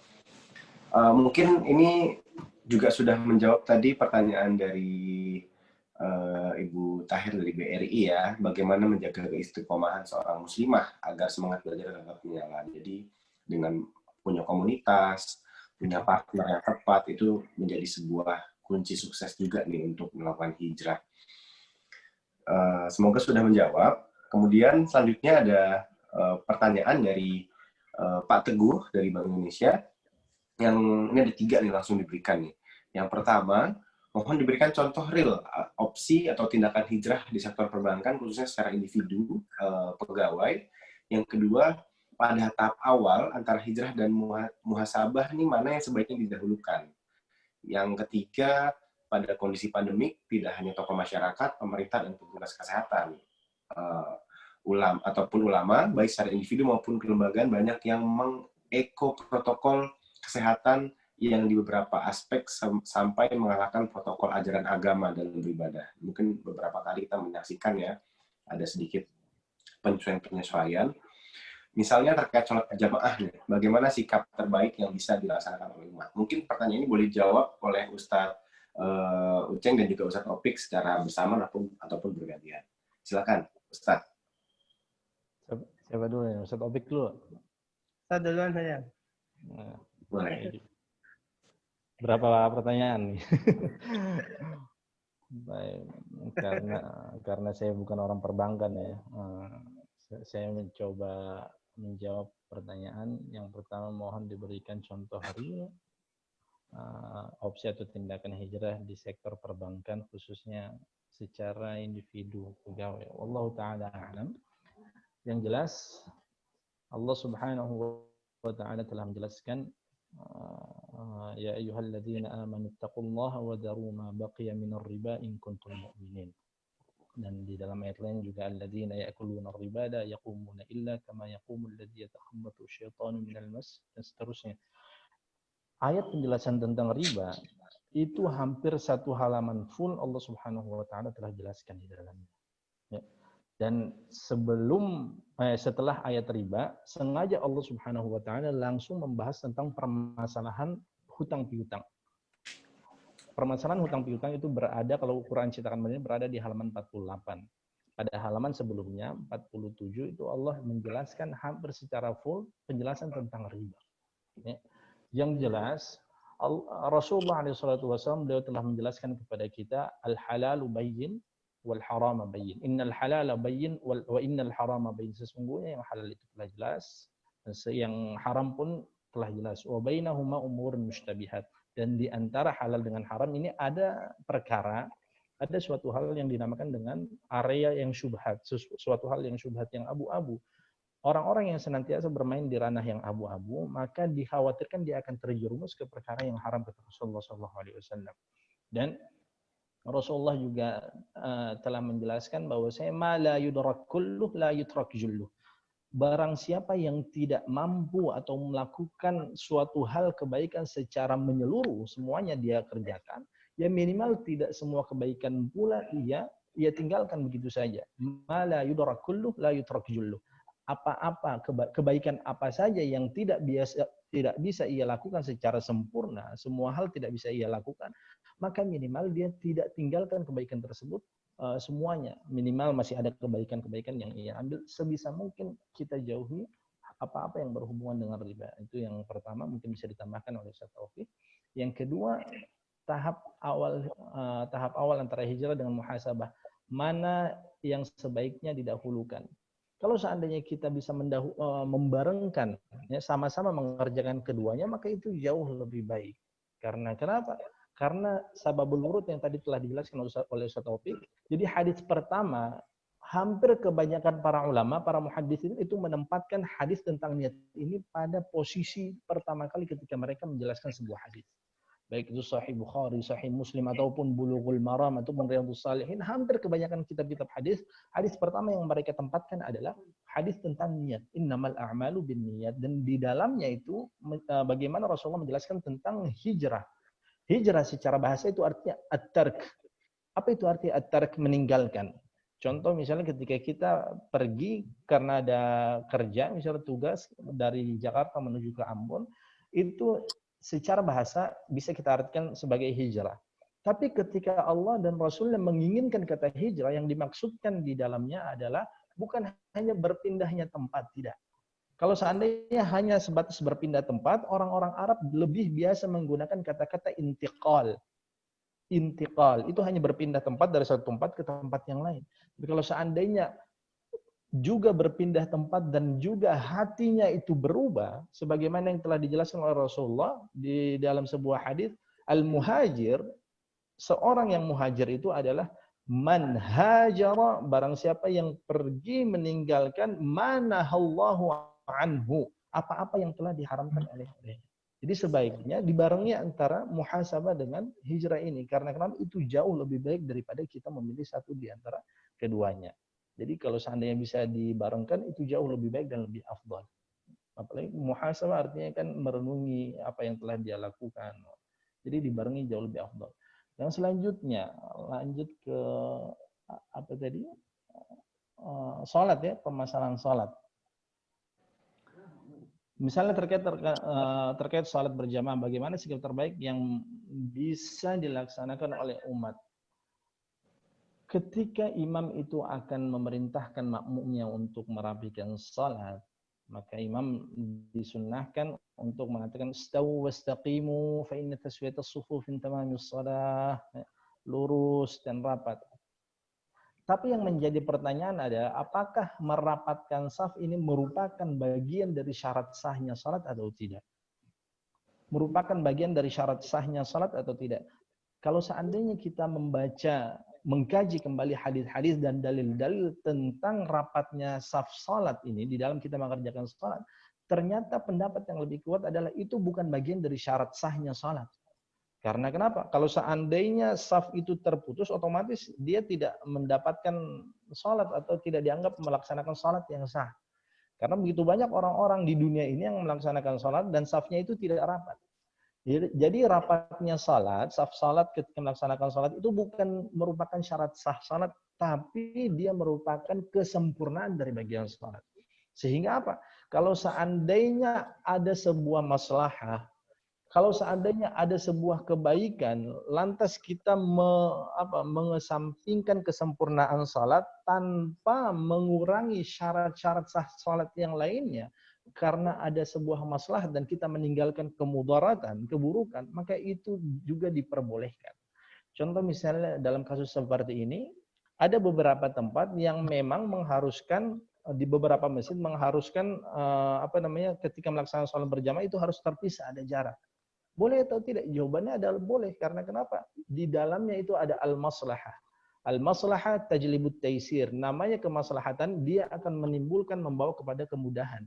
Mungkin ini juga sudah menjawab tadi pertanyaan dari Ibu Tahir dari BRI, ya, bagaimana menjaga keistiqomahan seorang muslimah agar semangat belajar tetap menyala. Jadi dengan punya komunitas, punya partner yang tepat, itu menjadi sebuah kunci sukses juga nih untuk melakukan hijrah. Semoga sudah menjawab. Kemudian selanjutnya ada pertanyaan dari Pak Teguh dari Bank Indonesia. Yang ini ada 3 nih langsung diberikan nih. Yang pertama, Mohon diberikan contoh real opsi atau tindakan hijrah di sektor perbankan khususnya secara individu pegawai. Yang kedua, pada tahap awal antara hijrah dan muhasabah ini mana yang sebaiknya didahulukan. Yang ketiga, pada kondisi pandemik tidak hanya tokoh masyarakat, pemerintah dan petugas kesehatan ulama, baik secara individu maupun kelembagaan banyak yang mengeko protokol kesehatan yang di beberapa aspek sampai mengalahkan protokol ajaran agama dalam beribadah. Mungkin beberapa kali kita menyaksikan ya, ada sedikit penyesuaian. Misalnya terkait sholat berjamaah, bagaimana sikap terbaik yang bisa dilaksanakan oleh umat? Mungkin pertanyaan ini boleh dijawab oleh Ustadz Uceng dan juga Ustadz Opik secara bersama ataupun bergantian. Silakan, Ustadz. Siapa dulu ya? Ustadz Opik dulu. Ustadz duluan saya. Nah, boleh. Berapa pertanyaan nih? Baik, karena saya bukan orang perbankan ya. Saya mencoba menjawab pertanyaan. Yang pertama, mohon diberikan contoh real opsi atau tindakan hijrah di sektor perbankan khususnya secara individu pegawai. Wallahu taala a'lam. Yang jelas Allah Subhanahu wa taala telah menjelaskan ya ayyuhalladzina amanu taqullaha wa daru ma baqiya minar riba in kuntum mu'minin. Dan di dalam ayat lain juga alladzina ya'kuluna ar-riba la yaqumuna illa kama yaqumul ladzi yatakhabbathu syaitanu minal mas, dan seterusnya. Ayat penjelasan tentang riba itu hampir satu halaman full Allah Subhanahu wa taala telah jelaskan di dalamnya. Ya. Dan setelah ayat riba, sengaja Allah Subhanahu wa taala langsung membahas tentang permasalahan hutang piutang. Permasalahan hutang piutang itu berada, kalau Quran cetakan Madinah, berada di halaman 48. Pada halaman sebelumnya 47 itu Allah menjelaskan hampir secara full penjelasan tentang riba. Ya. Yang jelas Rasulullah SAW beliau telah menjelaskan kepada kita al-halalu bayyin wal harama bayyin. Innal halala bayyin wa innal harama bayyin. Sesungguhnya yang halal itu telah jelas, yang haram pun telah jelas. Wa bainahuma umurun mushtabihat. Dan di antara halal dengan haram ini ada perkara, ada suatu hal yang dinamakan dengan area yang syubhat, suatu hal yang syubhat, yang abu-abu. Orang-orang yang senantiasa bermain di ranah yang abu-abu, maka dikhawatirkan dia akan terjerumus ke perkara yang haram, kata Rasulullah SAW. Dan Rasulullah juga telah menjelaskan bahwa ma la yudrak kulluh la yutrak julluh. Barang siapa yang tidak mampu atau melakukan suatu hal kebaikan secara menyeluruh, semuanya dia kerjakan, ya minimal tidak semua kebaikan pula ia tinggalkan begitu saja. Ma la yudrak kulluh la yutrak julluh. Apa-apa kebaikan apa saja yang tidak bisa ia lakukan secara sempurna, semua hal tidak bisa ia lakukan, maka minimal dia tidak tinggalkan kebaikan tersebut semuanya. Minimal masih ada kebaikan-kebaikan yang ia ambil, sebisa mungkin kita jauhi apa-apa yang berhubungan dengan riba. Itu yang pertama, mungkin bisa ditambahkan oleh Ustaz Taufik. Yang kedua, tahap awal antara hijrah dengan muhasabah, mana yang sebaiknya didahulukan. Kalau seandainya kita bisa membarengkan, ya, sama-sama mengerjakan keduanya, maka itu jauh lebih baik. Karena kenapa? Karena sababul wurud yang tadi telah dijelaskan oleh Ustaz Taufik. Jadi hadis pertama, hampir kebanyakan para ulama, para muhaddisin itu menempatkan hadis tentang niat ini pada posisi pertama kali ketika mereka menjelaskan sebuah hadis. Baik itu Sahih Bukhari, Sahih Muslim, ataupun Bulughul Maram, ataupun Riyadhus Shalihin, hampir kebanyakan kitab-kitab hadis pertama yang mereka tempatkan adalah hadis tentang niat. Innamal a'malu binniyat. Dan di dalamnya itu bagaimana Rasulullah menjelaskan tentang hijrah. Hijrah secara bahasa itu artinya at-tark. Apa itu arti at-tark? Meninggalkan. Contoh misalnya ketika kita pergi karena ada kerja, misalnya tugas dari Jakarta menuju ke Ambon, itu secara bahasa bisa kita artikan sebagai hijrah. Tapi ketika Allah dan Rasulnya menginginkan kata hijrah, yang dimaksudkan di dalamnya adalah bukan hanya berpindahnya tempat, tidak. Kalau seandainya hanya sebatas berpindah tempat, orang-orang Arab lebih biasa menggunakan kata-kata intiqal. Intiqal itu hanya berpindah tempat dari satu tempat ke tempat yang lain. Tapi kalau seandainya juga berpindah tempat dan juga hatinya itu berubah, sebagaimana yang telah dijelaskan oleh Rasulullah di dalam sebuah hadis, al-muhajir seorang yang muhajir itu adalah man hajara, barang siapa yang pergi meninggalkan manahallahu anhu, apa-apa yang telah diharamkan oleh. Jadi sebaiknya dibarengi antara muhasabah dengan hijrah ini. Karena kenapa? Itu jauh lebih baik daripada kita memilih satu di antara keduanya. Jadi kalau seandainya bisa dibarengkan, itu jauh lebih baik dan lebih afdal. Apalagi muhasabah artinya kan merenungi apa yang telah dia lakukan. Jadi dibarengi jauh lebih afdal. Yang selanjutnya, lanjut ke apa tadi? Salat ya, permasalahan salat. Misalnya terkait salat berjamaah, bagaimana sikap terbaik yang bisa dilaksanakan oleh umat? Ketika imam itu akan memerintahkan makmumnya untuk merapikan salat, maka imam disunnahkan untuk mengatakan istawu wastaqimu fa inna taswiyatas sufuf min tamamis shalah, lurus dan rapat. Tapi yang menjadi pertanyaan adalah apakah merapatkan saf ini merupakan bagian dari syarat sahnya salat atau tidak? Merupakan bagian dari syarat sahnya salat atau tidak? Kalau seandainya kita mengkaji kembali hadis-hadis dan dalil-dalil tentang rapatnya saf salat ini di dalam kita mengerjakan salat, ternyata pendapat yang lebih kuat adalah itu bukan bagian dari syarat sahnya salat. Karena kenapa? Kalau seandainya saf itu terputus, otomatis dia tidak mendapatkan salat atau tidak dianggap melaksanakan salat yang sah. Karena begitu banyak orang-orang di dunia ini yang melaksanakan salat dan safnya itu tidak rapat. Jadi rapatnya salat, saf salat ketika melaksanakan salat itu bukan merupakan syarat sah salat, tapi dia merupakan kesempurnaan dari bagian salat. Sehingga apa? Kalau seandainya ada sebuah maslahah, kalau seandainya ada sebuah kebaikan, lantas kita mengesampingkan kesempurnaan salat tanpa mengurangi syarat-syarat sah salat yang lainnya, karena ada sebuah masalah dan kita meninggalkan kemudaratan, keburukan, maka itu juga diperbolehkan. Contoh misalnya dalam kasus seperti ini, ada beberapa tempat yang memang mengharuskan, di beberapa masjid mengharuskan ketika melaksanakan sholat berjamaah itu harus terpisah, ada jarak. Boleh atau tidak? Jawabannya adalah boleh. Karena kenapa? Di dalamnya itu ada al-maslahah. Al-maslahah tajlibut taisir. Namanya kemaslahatan, dia akan menimbulkan, membawa kepada kemudahan.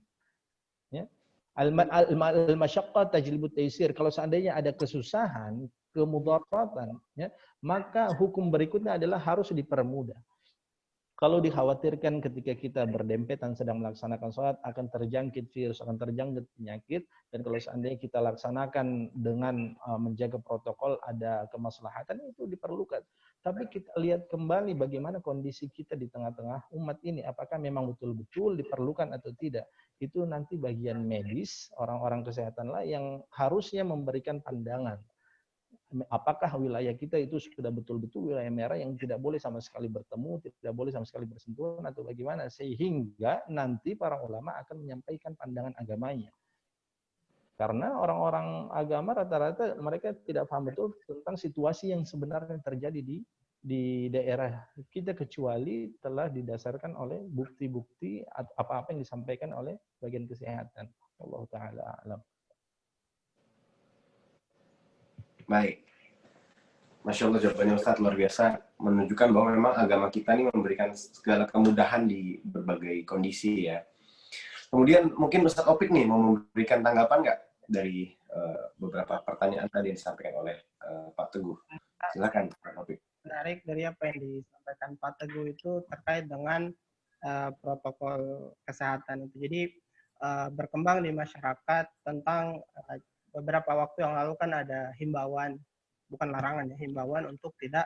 Ya. Al-masyaqqah tajlibut taisir. Kalau seandainya ada kesusahan, kemudaratan, ya, maka hukum berikutnya adalah harus dipermudah. Kalau dikhawatirkan ketika kita berdempetan sedang melaksanakan sholat akan terjangkit virus, akan terjangkit penyakit, dan kalau seandainya kita laksanakan dengan menjaga protokol ada kemaslahatan, itu diperlukan. Tapi kita lihat kembali bagaimana kondisi kita di tengah-tengah umat ini, apakah memang betul-betul diperlukan atau tidak. Itu nanti bagian medis, orang-orang kesehatan lah yang harusnya memberikan pandangan. Apakah wilayah kita itu sudah betul-betul wilayah merah yang tidak boleh sama sekali bertemu, tidak boleh sama sekali bersentuhan, atau bagaimana, sehingga nanti para ulama akan menyampaikan pandangan agamanya. Karena orang-orang agama rata-rata mereka tidak paham betul tentang situasi yang sebenarnya terjadi di daerah kita, kecuali telah didasarkan oleh bukti-bukti apa-apa yang disampaikan oleh bagian kesehatan. Allah Ta'ala a'lam. Baik. Masya Allah, jawabannya Ustadz luar biasa, menunjukkan bahwa memang agama kita ini memberikan segala kemudahan di berbagai kondisi ya. Kemudian mungkin Ustadz Opik nih mau memberikan tanggapan nggak dari beberapa pertanyaan tadi yang disampaikan oleh Pak Teguh. Silakan Pak Opik. Menarik dari apa yang disampaikan Pak Teguh itu terkait dengan protokol kesehatan itu. Jadi berkembang di masyarakat tentang beberapa waktu yang lalu kan ada himbauan, bukan larangan ya, himbauan untuk tidak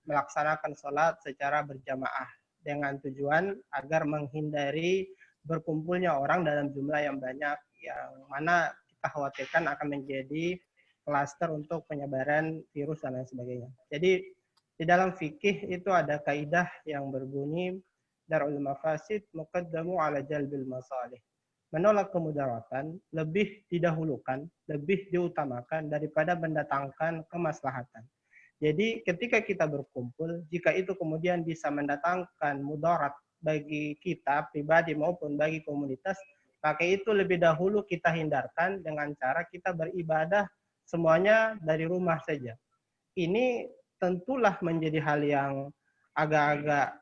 melaksanakan sholat secara berjamaah dengan tujuan agar menghindari berkumpulnya orang dalam jumlah yang banyak, yang mana kita khawatirkan akan menjadi klaster untuk penyebaran virus dan lain sebagainya. Jadi di dalam fikih itu ada kaidah yang berbunyi darul mafasid muqaddamu ala jalbil masalih. Menolak kemudaratan lebih didahulukan, lebih diutamakan daripada mendatangkan kemaslahatan. Jadi ketika kita berkumpul, jika itu kemudian bisa mendatangkan mudarat bagi kita pribadi maupun bagi komunitas, maka itu lebih dahulu kita hindarkan dengan cara kita beribadah semuanya dari rumah saja. Ini tentulah menjadi hal yang agak-agak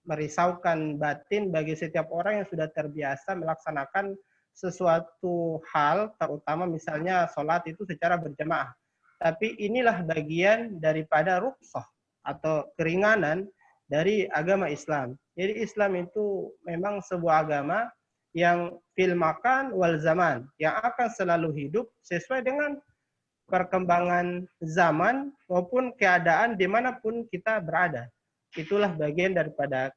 merisaukan batin bagi setiap orang yang sudah terbiasa melaksanakan sesuatu hal, terutama misalnya sholat itu secara berjamaah. Tapi inilah bagian daripada rukhsah atau keringanan dari agama Islam. Jadi Islam itu memang sebuah agama yang fil makan wal zaman, yang akan selalu hidup sesuai dengan perkembangan zaman maupun keadaan dimanapun kita berada. Itulah bagian daripada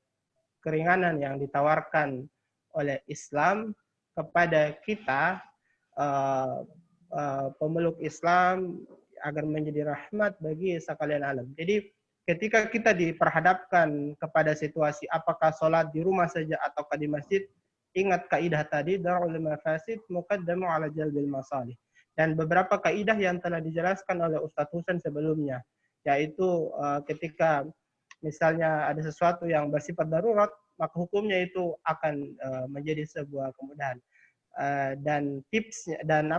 keringanan yang ditawarkan oleh Islam kepada kita, pemeluk Islam, agar menjadi rahmat bagi sekalian alam. Jadi ketika kita diperhadapkan kepada situasi apakah sholat di rumah saja ataukah di masjid, ingat kaidah tadi, darul mafasid muqaddamu ala jalbil masalih. Dan beberapa kaidah yang telah dijelaskan oleh Ustadz Husain sebelumnya, yaitu ketika misalnya ada sesuatu yang bersifat darurat, maka hukumnya itu akan menjadi sebuah kemudahan. Dan tipsnya dan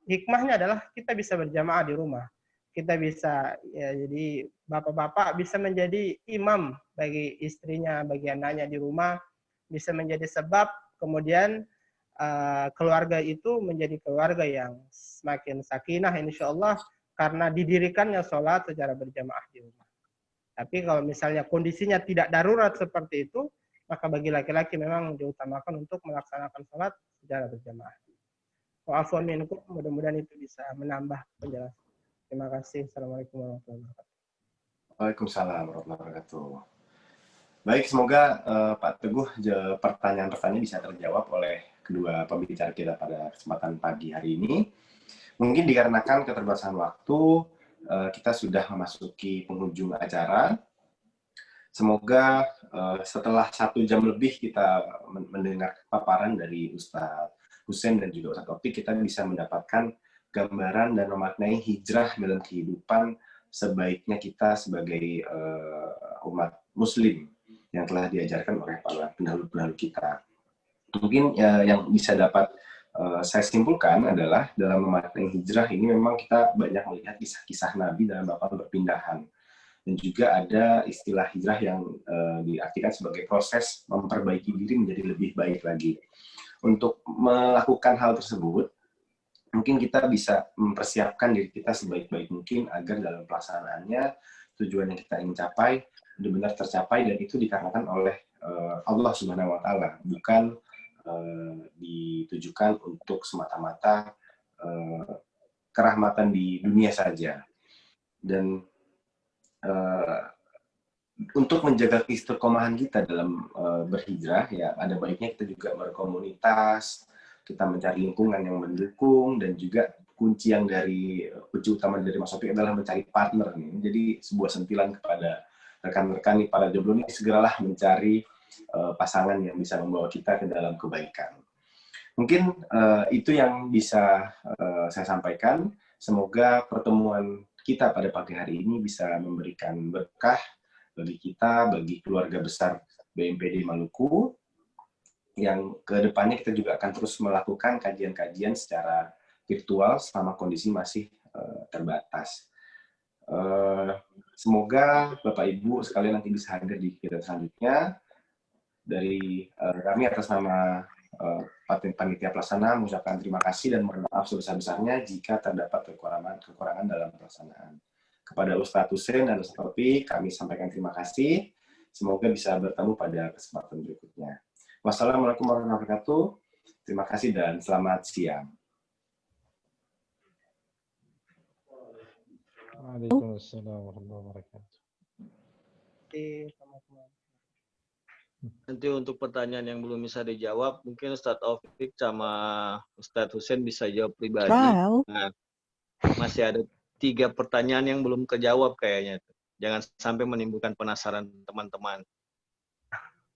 hikmahnya adalah kita bisa berjamaah di rumah. Kita bisa jadi bapak-bapak bisa menjadi imam bagi istrinya, bagi anaknya di rumah, bisa menjadi sebab kemudian keluarga itu menjadi keluarga yang semakin sakinah insyaallah karena didirikannya sholat secara berjamaah di rumah. Tapi kalau misalnya kondisinya tidak darurat seperti itu, maka bagi laki-laki memang diutamakan untuk melaksanakan sholat secara berjamaah. Wa'afu minkum, mudah-mudahan itu bisa menambah penjelasan. Terima kasih. Assalamualaikum warahmatullahi wabarakatuh. Waalaikumsalam warahmatullahi wabarakatuh. Baik, semoga Pak Teguh pertanyaan-pertanyaan bisa terjawab oleh kedua pembicara kita pada kesempatan pagi hari ini. Mungkin dikarenakan keterbatasan waktu, kita sudah memasuki penghujung acara. Semoga setelah 1 jam lebih kita mendengar paparan dari Ustadz Husain dan juga Ustadz Taufik, kita bisa mendapatkan gambaran dan memaknai hijrah dalam kehidupan sebaiknya kita sebagai umat Muslim yang telah diajarkan oleh para pendahulu-pendahulu kita. Mungkin yang bisa dapat saya simpulkan adalah dalam memaknai hijrah ini memang kita banyak melihat kisah-kisah Nabi dalam melakukan perpindahan. Dan juga ada istilah hijrah yang diartikan sebagai proses memperbaiki diri menjadi lebih baik lagi. Untuk melakukan hal tersebut, mungkin kita bisa mempersiapkan diri kita sebaik-baik mungkin agar dalam pelaksanaannya tujuan yang kita ingin capai benar-benar tercapai, dan itu dikarenakan oleh Allah Subhanahu wa Ta'ala, bukan ditujukan untuk semata-mata kerahmatan di dunia saja. Dan untuk menjaga keistiqomahan kita dalam berhijrah, ya ada baiknya kita juga berkomunitas, kita mencari lingkungan yang mendukung, dan juga kunci utama dari Mas Taufik adalah mencari partner nih. Jadi sebuah sentilan kepada rekan-rekan nih, para jomblo ini, segeralah mencari pasangan yang bisa membawa kita ke dalam kebaikan. Mungkin itu yang bisa saya sampaikan. Semoga pertemuan kita pada pagi hari ini bisa memberikan berkah bagi kita, bagi keluarga besar BMPD Maluku, yang kedepannya kita juga akan terus melakukan kajian-kajian secara virtual selama kondisi masih terbatas. Semoga Bapak Ibu sekalian nanti bisa hadir di kegiatan selanjutnya. Dari kami atas nama panitia pelaksana mengucapkan terima kasih dan mohon maaf sebesar-besarnya jika terdapat kekurangan dalam pelaksanaan. Kepada Ustadz Husain dan Ustadz Taufik, kami sampaikan terima kasih. Semoga bisa bertemu pada kesempatan berikutnya. Wassalamualaikum warahmatullahi wabarakatuh. Terima kasih dan selamat siang. Waalaikumsalam warahmatullahi wabarakatuh. Nanti untuk pertanyaan yang belum bisa dijawab, mungkin Ustadz Taufik sama Ustadz Husain bisa jawab pribadi. Nah, masih ada 3 pertanyaan yang belum kejawab kayaknya. Jangan sampai menimbulkan penasaran teman-teman.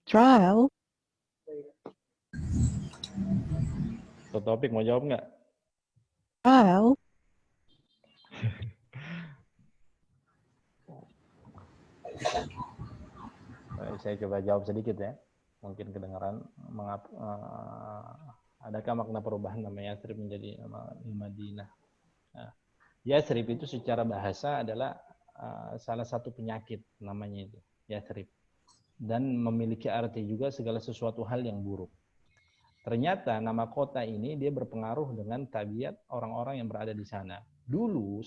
Trial. Ustadz Taufik mau jawab nggak? Trial. Saya coba jawab sedikit ya. Mungkin kedengaran. Adakah makna perubahan nama Yathrib menjadi nama Madinah? Nah, Yathrib itu secara bahasa adalah salah satu penyakit namanya itu, Yathrib. Dan memiliki arti juga segala sesuatu hal yang buruk. Ternyata nama kota ini dia berpengaruh dengan tabiat orang-orang yang berada di sana. Dulu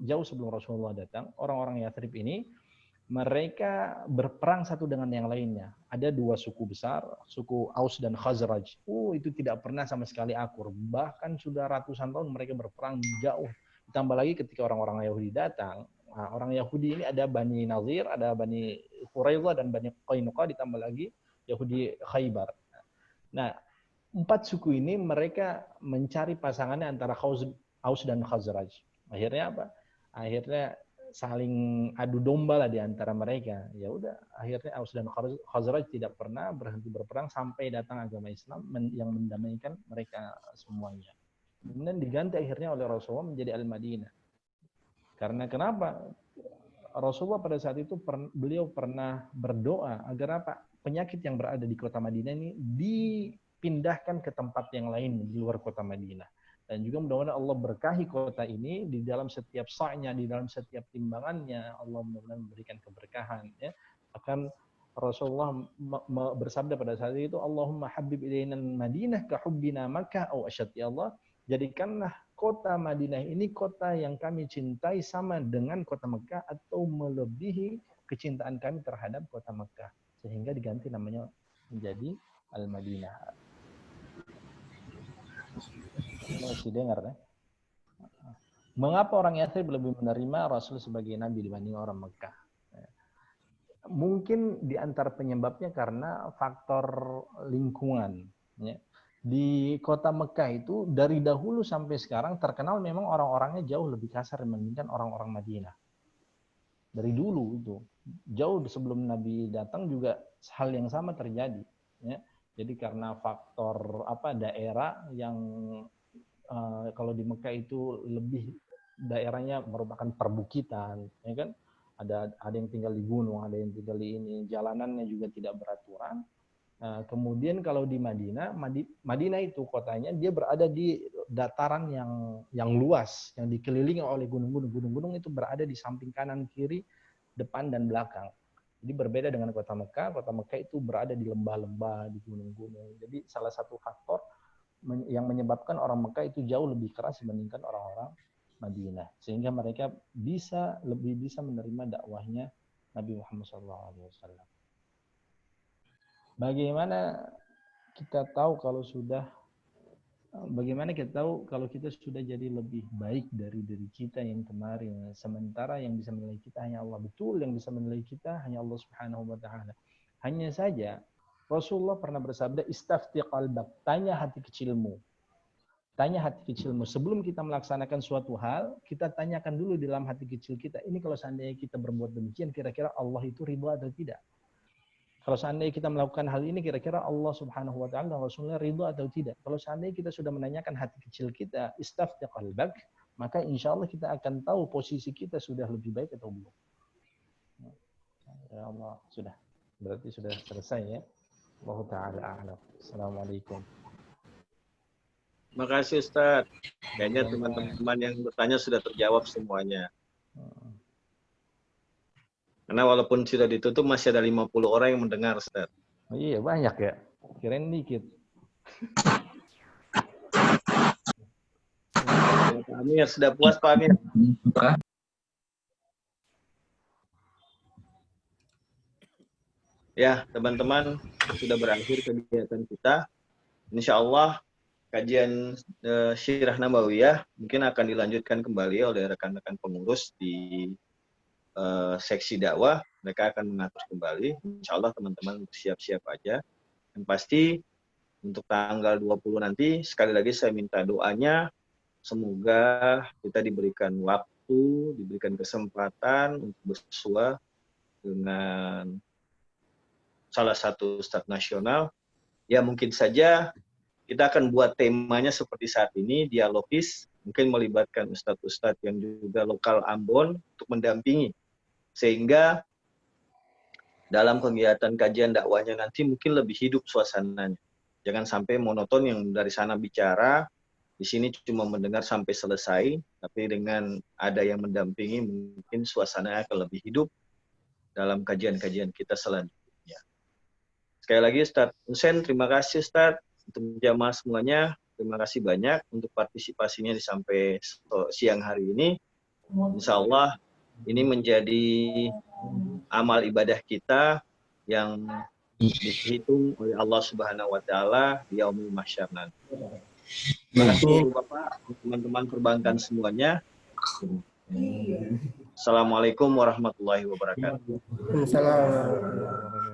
jauh sebelum Rasulullah datang, orang-orang Yathrib ini mereka berperang satu dengan yang lainnya. Ada dua suku besar, suku Aus dan Khazraj. Itu tidak pernah sama sekali akur. Bahkan sudah ratusan tahun mereka berperang jauh. Ditambah lagi ketika orang-orang Yahudi datang, orang Yahudi ini ada Bani Nazir, ada Bani Quraidah dan Bani Qainuqa, ditambah lagi Yahudi Khaybar. Nah, 4 suku ini mereka mencari pasangannya antara Aus dan Khazraj. Akhirnya apa? Akhirnya saling adu domba lah di antara mereka. Ya udah, akhirnya Aus dan Khazraj tidak pernah berhenti berperang sampai datang agama Islam yang mendamaikan mereka semuanya. Kemudian diganti akhirnya oleh Rasulullah menjadi Al-Madinah. Karena kenapa? Rasulullah pada saat itu beliau pernah berdoa agar apa? Penyakit yang berada di kota Madinah ini dipindahkan ke tempat yang lain di luar kota Madinah. Dan juga mudah-mudahan Allah berkahi kota ini di dalam setiap sa'nya, di dalam setiap timbangannya. Allah mudah-mudahan memberikan keberkahan. Ya. Akan Rasulullah bersabda pada saat itu, Allahumma habib ilaina Madinah ka hubbina Makkah au asyad. Ya Allah, jadikanlah kota Madinah ini kota yang kami cintai sama dengan kota Mekah atau melebihi kecintaan kami terhadap kota Mekah. Sehingga diganti namanya menjadi Al-Madinah. Masih dengar ya? Mengapa orang Yathrib lebih menerima Rasul sebagai Nabi dibanding orang Mekah? Mungkin di antara penyebabnya karena faktor lingkungan. Ya. Di kota Mekah itu dari dahulu sampai sekarang terkenal memang orang-orangnya jauh lebih kasar dibandingkan orang-orang Madinah. Dari dulu itu. Jauh sebelum Nabi datang juga hal yang sama terjadi. Ya. Jadi karena faktor daerah yang kalau di Mekah itu lebih daerahnya merupakan perbukitan, ya kan? Ada yang tinggal di gunung, ada yang tinggal di ini, jalanannya juga tidak beraturan. Kemudian kalau di Madinah itu kotanya dia berada di dataran yang luas, yang dikelilingi oleh gunung-gunung. Gunung-gunung itu berada di samping kanan, kiri, depan dan belakang. Jadi berbeda dengan kota Mekah itu berada di lembah-lembah, di gunung-gunung. Jadi salah satu faktor yang menyebabkan orang Mekah itu jauh lebih keras dibandingkan orang-orang Madinah. Sehingga mereka lebih bisa menerima dakwahnya Nabi Muhammad SAW. Bagaimana kita tahu kalau kita sudah jadi lebih baik dari diri kita yang kemarin. Sementara yang bisa menilai kita hanya Allah. Betul, yang bisa menilai kita hanya Allah Subhanahu wa taala. Hanya saja Rasulullah pernah bersabda, istafti qalbak, tanya hati kecilmu. Tanya hati kecilmu. Sebelum kita melaksanakan suatu hal, kita tanyakan dulu di dalam hati kecil kita, ini kalau seandainya kita berbuat demikian, kira-kira Allah itu ridha atau tidak? Kalau seandainya kita melakukan hal ini, kira-kira Allah Subhanahu wa taala dan Rasulullah ridha atau tidak? Kalau seandainya kita sudah menanyakan hati kecil kita, istafti qalbak, maka insya Allah kita akan tahu posisi kita sudah lebih baik atau belum. Ya Allah, sudah. Berarti sudah selesai ya. Allah Ta'ala a'lam. Assalamualaikum. Makasih Ustaz. Kayaknya teman-teman yang bertanya sudah terjawab semuanya. Karena walaupun sudah ditutup masih ada 50 orang yang mendengar Ustaz. Oh, iya banyak ya. Kirain dikit. Pak Amir, sudah puas Pak Amir? Ya, teman-teman, sudah berakhir kegiatan kita. Insya Allah, kajian Sirah Nabawiyah mungkin akan dilanjutkan kembali oleh rekan-rekan pengurus di seksi dakwah. Mereka akan mengatur kembali. Insya Allah, teman-teman siap-siap aja. Yang pasti, untuk tanggal 20 nanti, sekali lagi saya minta doanya, semoga kita diberikan waktu, diberikan kesempatan untuk bersua dengan salah satu ustadz nasional. Ya mungkin saja kita akan buat temanya seperti saat ini, dialogis, mungkin melibatkan ustadz-ustadz yang juga lokal Ambon untuk mendampingi. Sehingga dalam kegiatan kajian dakwahnya nanti mungkin lebih hidup suasananya. Jangan sampai monoton yang dari sana bicara, di sini cuma mendengar sampai selesai, tapi dengan ada yang mendampingi mungkin suasananya akan lebih hidup dalam kajian-kajian kita selanjutnya. Sekali lagi Ustadz Husein, terima kasih Ustadz, untuk jamaah semuanya, terima kasih banyak untuk partisipasinya sampai siang hari ini. Insya Allah ini menjadi amal ibadah kita yang dihitung oleh Allah Subhanahu wa Ta'ala di yaumil mahsyar nanti. Terima kasih Bapak, teman-teman perbankan semuanya. Assalamualaikum warahmatullahi wabarakatuh. Assalamualaikum.